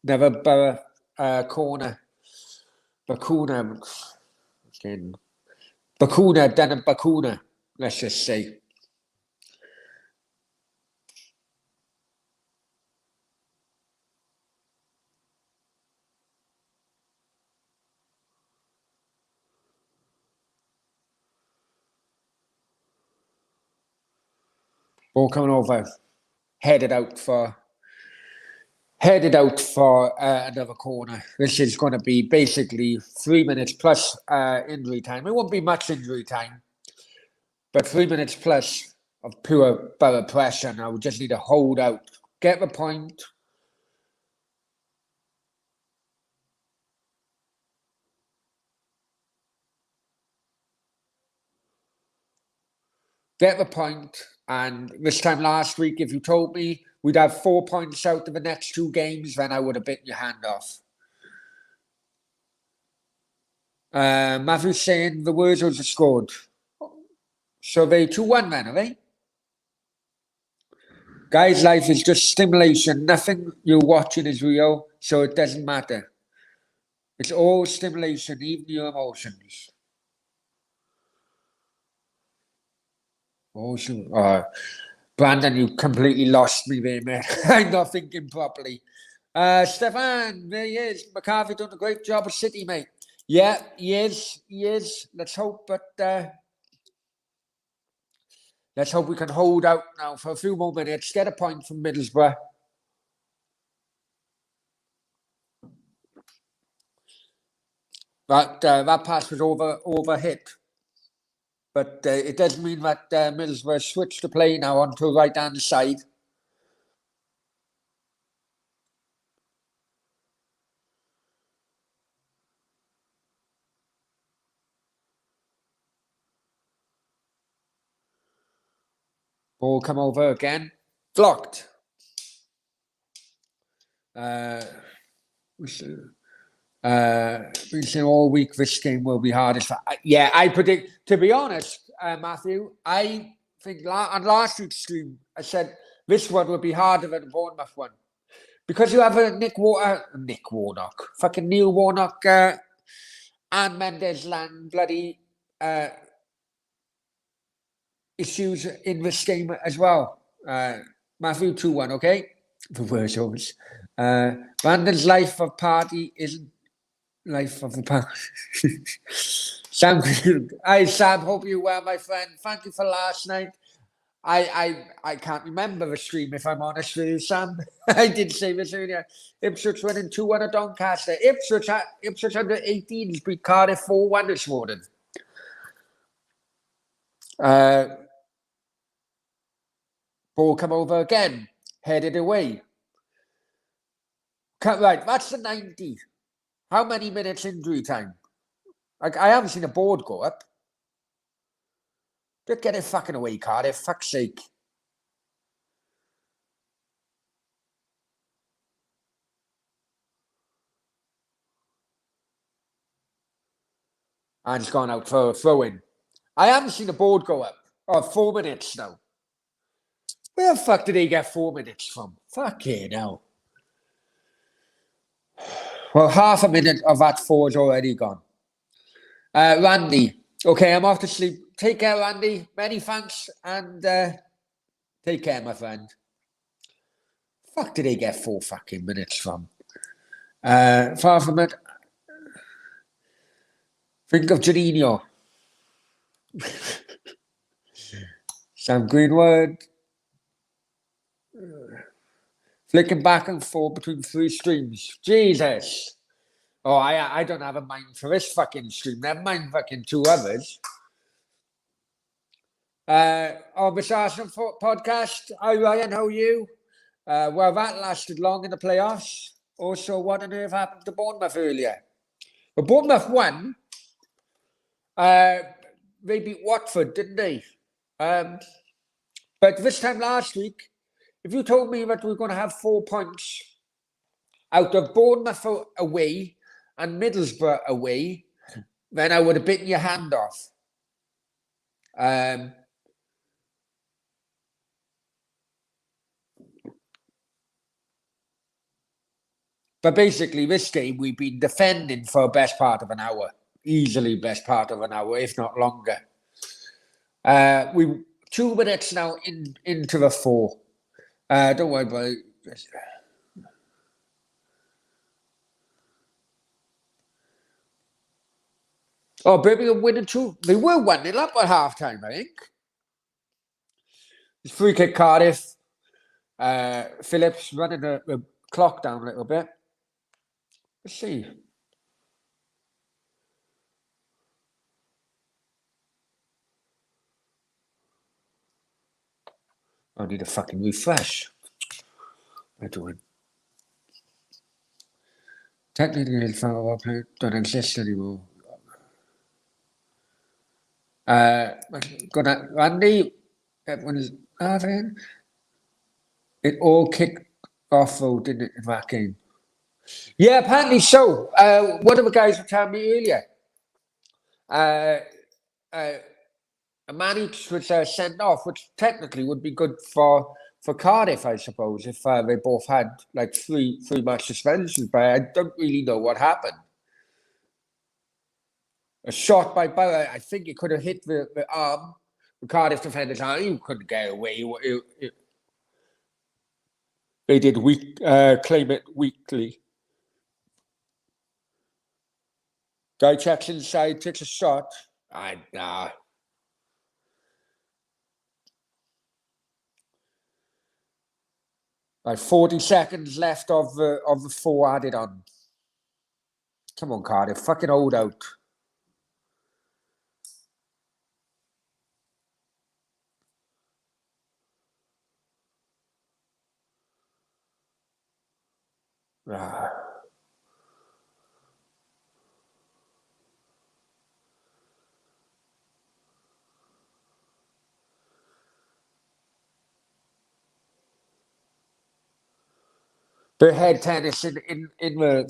Never corner. Bakuna. Bakuna, done a Bakuna, let's just say. Ball coming over, headed out for another corner. This is going to be basically 3 minutes plus injury time. It won't be much injury time, but 3 minutes plus of pure Borough pressure. Now we just need to hold out, get the point. Get the point. And this time last week, if you told me we'd have 4 points out of the next 2 games, then I would have bitten your hand off. Matthew's saying the Wurzels have scored. So they 2-1 then, are they? Guys, life is just stimulation. Nothing you're watching is real, so it doesn't matter. It's all stimulation, even your emotions. Brandon, you completely lost me there, man. I'm not thinking properly. Stefan, there he is. McCarthy done a great job at City, mate. Yeah, he is. Let's hope, but let's hope we can hold out now for a few more minutes, get a point from Middlesbrough. That pass was over hit. But it does mean that Middlesbrough switched to play now onto the right-hand side. Ball come over again. Blocked. We said all week this game will be hardest. Yeah, I predict, to be honest, Matthew, I think on last week's stream, I said this one would be harder than the Bournemouth one. Because you have a Nick Warnock, fucking Neil Warnock, and Mendes Land bloody issues in this game as well. Matthew 2-1, okay? The worst always. Brandon's life of party isn't life of the party. Sam, hi Sam, hope you well, my friend. Thank you for last night. I can't remember the stream, if I'm honest with you, Sam. I did say this earlier. Ipswich winning 2-1 at Doncaster. Ipswich under 18s beat Cardiff 4-1 this morning. Ball come over again. Headed away. Right, that's the 90. How many minutes injury time? I haven't seen a board go up. Just get it fucking away, Cardiff. Fuck's sake. And it's gone out for a throw-in. I haven't seen a board go up. Oh, 4 minutes now. Where the fuck did they get 4 minutes from? Fucking hell. Well, half a minute of that 4 is already gone. Randy. Okay, I'm off to sleep. Take care, Randy. Many thanks. And take care, my friend. Fuck did they get 4 fucking minutes from? Far from it. Think of Janino. Sam Greenwood. Flicking back and forth between 3 streams. Jesus. Oh, I don't have a mind for this fucking stream. Never mind fucking 2 others. On this Arsenal podcast. Hi, Ryan. How are you? Well, that lasted long in the playoffs. Also, what on earth happened to Bournemouth earlier? Well, Bournemouth won. They beat Watford, didn't they? But this time last week, if you told me that we were going to have 4 points out of Bournemouth away and Middlesbrough away, then I would have bitten your hand off. But basically, this game, we've been defending for the best part of an hour. Easily best part of an hour, if not longer. We 2 minutes now into the 4. Don't worry about it. Oh, Birmingham winning 2. They were 1-0 up at half-time, I think. It's free kick Cardiff. Phillips running the clock down a little bit. Let's see. I need a fucking refresh. What am I doing? Technically, the foul don't exist anymore. Got that, Randy. Everyone's having. It all kicked off, though, didn't it, in that game? Yeah, apparently so. One of the guys were telling me earlier. Manich was sent off, which technically would be good for Cardiff, I suppose, if they both had like three match suspensions. But I don't really know what happened. A shot by Bauer, I think it could have hit the arm. The Cardiff defender's arm. You couldn't get away. They did claim it weakly. Guy checks inside, takes a shot. Nah. Like 40 seconds left of the 4 added on. Come on, Cardiff. Fucking hold out. head tennis in the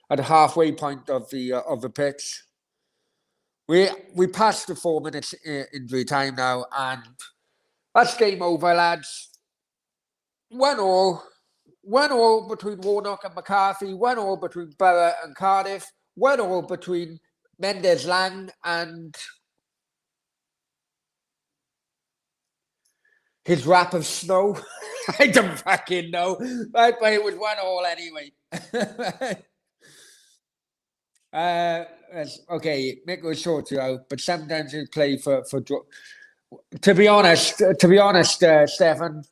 at the halfway point of the pitch. We passed the 4 minutes injury time now, and that's game over, lads. 1-1. 1-1 between Warnock and McCarthy. 1-1 between Borough and Cardiff. 1-1 between Mendes Lang and his wrap of snow. I don't fucking know. But it was 1-1 anyway. Okay, Mick will sort you out, but sometimes he'll play for. To be honest, Stefan,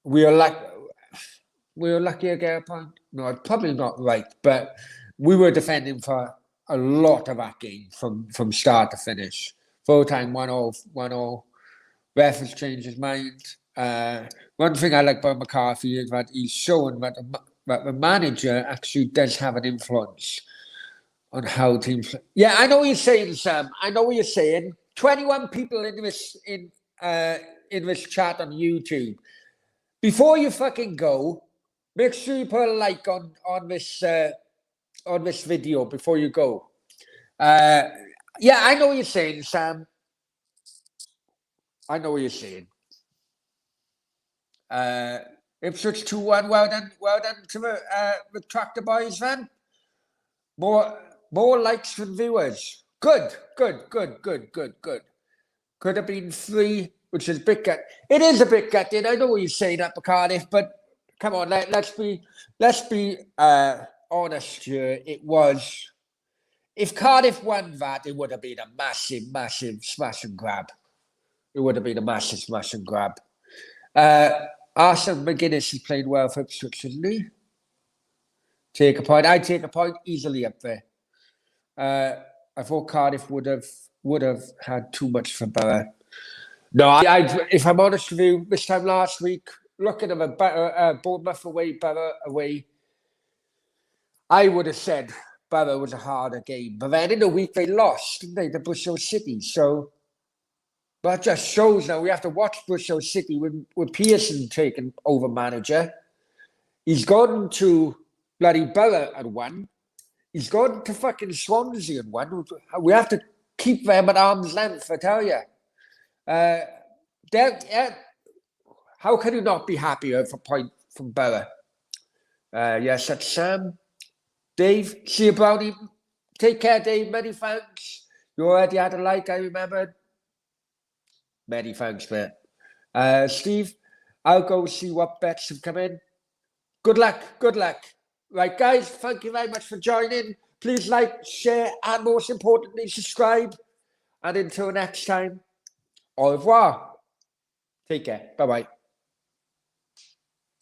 we are lucky to get a point. No, probably not right, but we were defending for a lot of that game from start to finish. Full time 1-0. Ref has changed his mind. One thing I like about McCarthy is that he's showing that the manager actually does have an influence on how teams. Yeah, I know what you're saying, Sam. I know what you're saying. 21 people in this chat on YouTube. Before you fucking go, make sure you put a like on this video before you go. Yeah, I know what you're saying, Sam. I know what you're saying. Ipswich 2-1. Well done to the Tractor Boys, man. More likes than viewers. Good. Could have been 3, which is a bit gut. It is a bit gutted. I know what you're saying up at Cardiff, but come on, let's be honest here. It was, if Cardiff won that, it would have been a massive smash and grab. It would have been a massive smash and grab. Arsene McGuinness has played well for Ipswich, isn't he? Take a point. I'd take a point easily up there. I thought Cardiff would have had too much for Borough. No, if I'm honest with you, this time last week, looking at a Bournemouth away, Borough away, I would have said Borough was a harder game. But then in the week they lost, didn't they, to Bristol City? So that just shows now we have to watch Bristol City with Pearson taking over manager. He's gone to bloody Borough and won. He's gone to fucking Swansea and won. We have to keep them at arm's length, I tell you. How can you not be happy with a point from Borough? Yes, that's Sam. Dave, see you, Brownie. Take care, Dave. Many thanks. You already had a like, I remember. Many thanks, mate. Steve, I'll go see what bets have come in. Good luck. Right, guys, thank you very much for joining. Please like, share, and most importantly, subscribe. And until next time, au revoir. Take care. Bye-bye.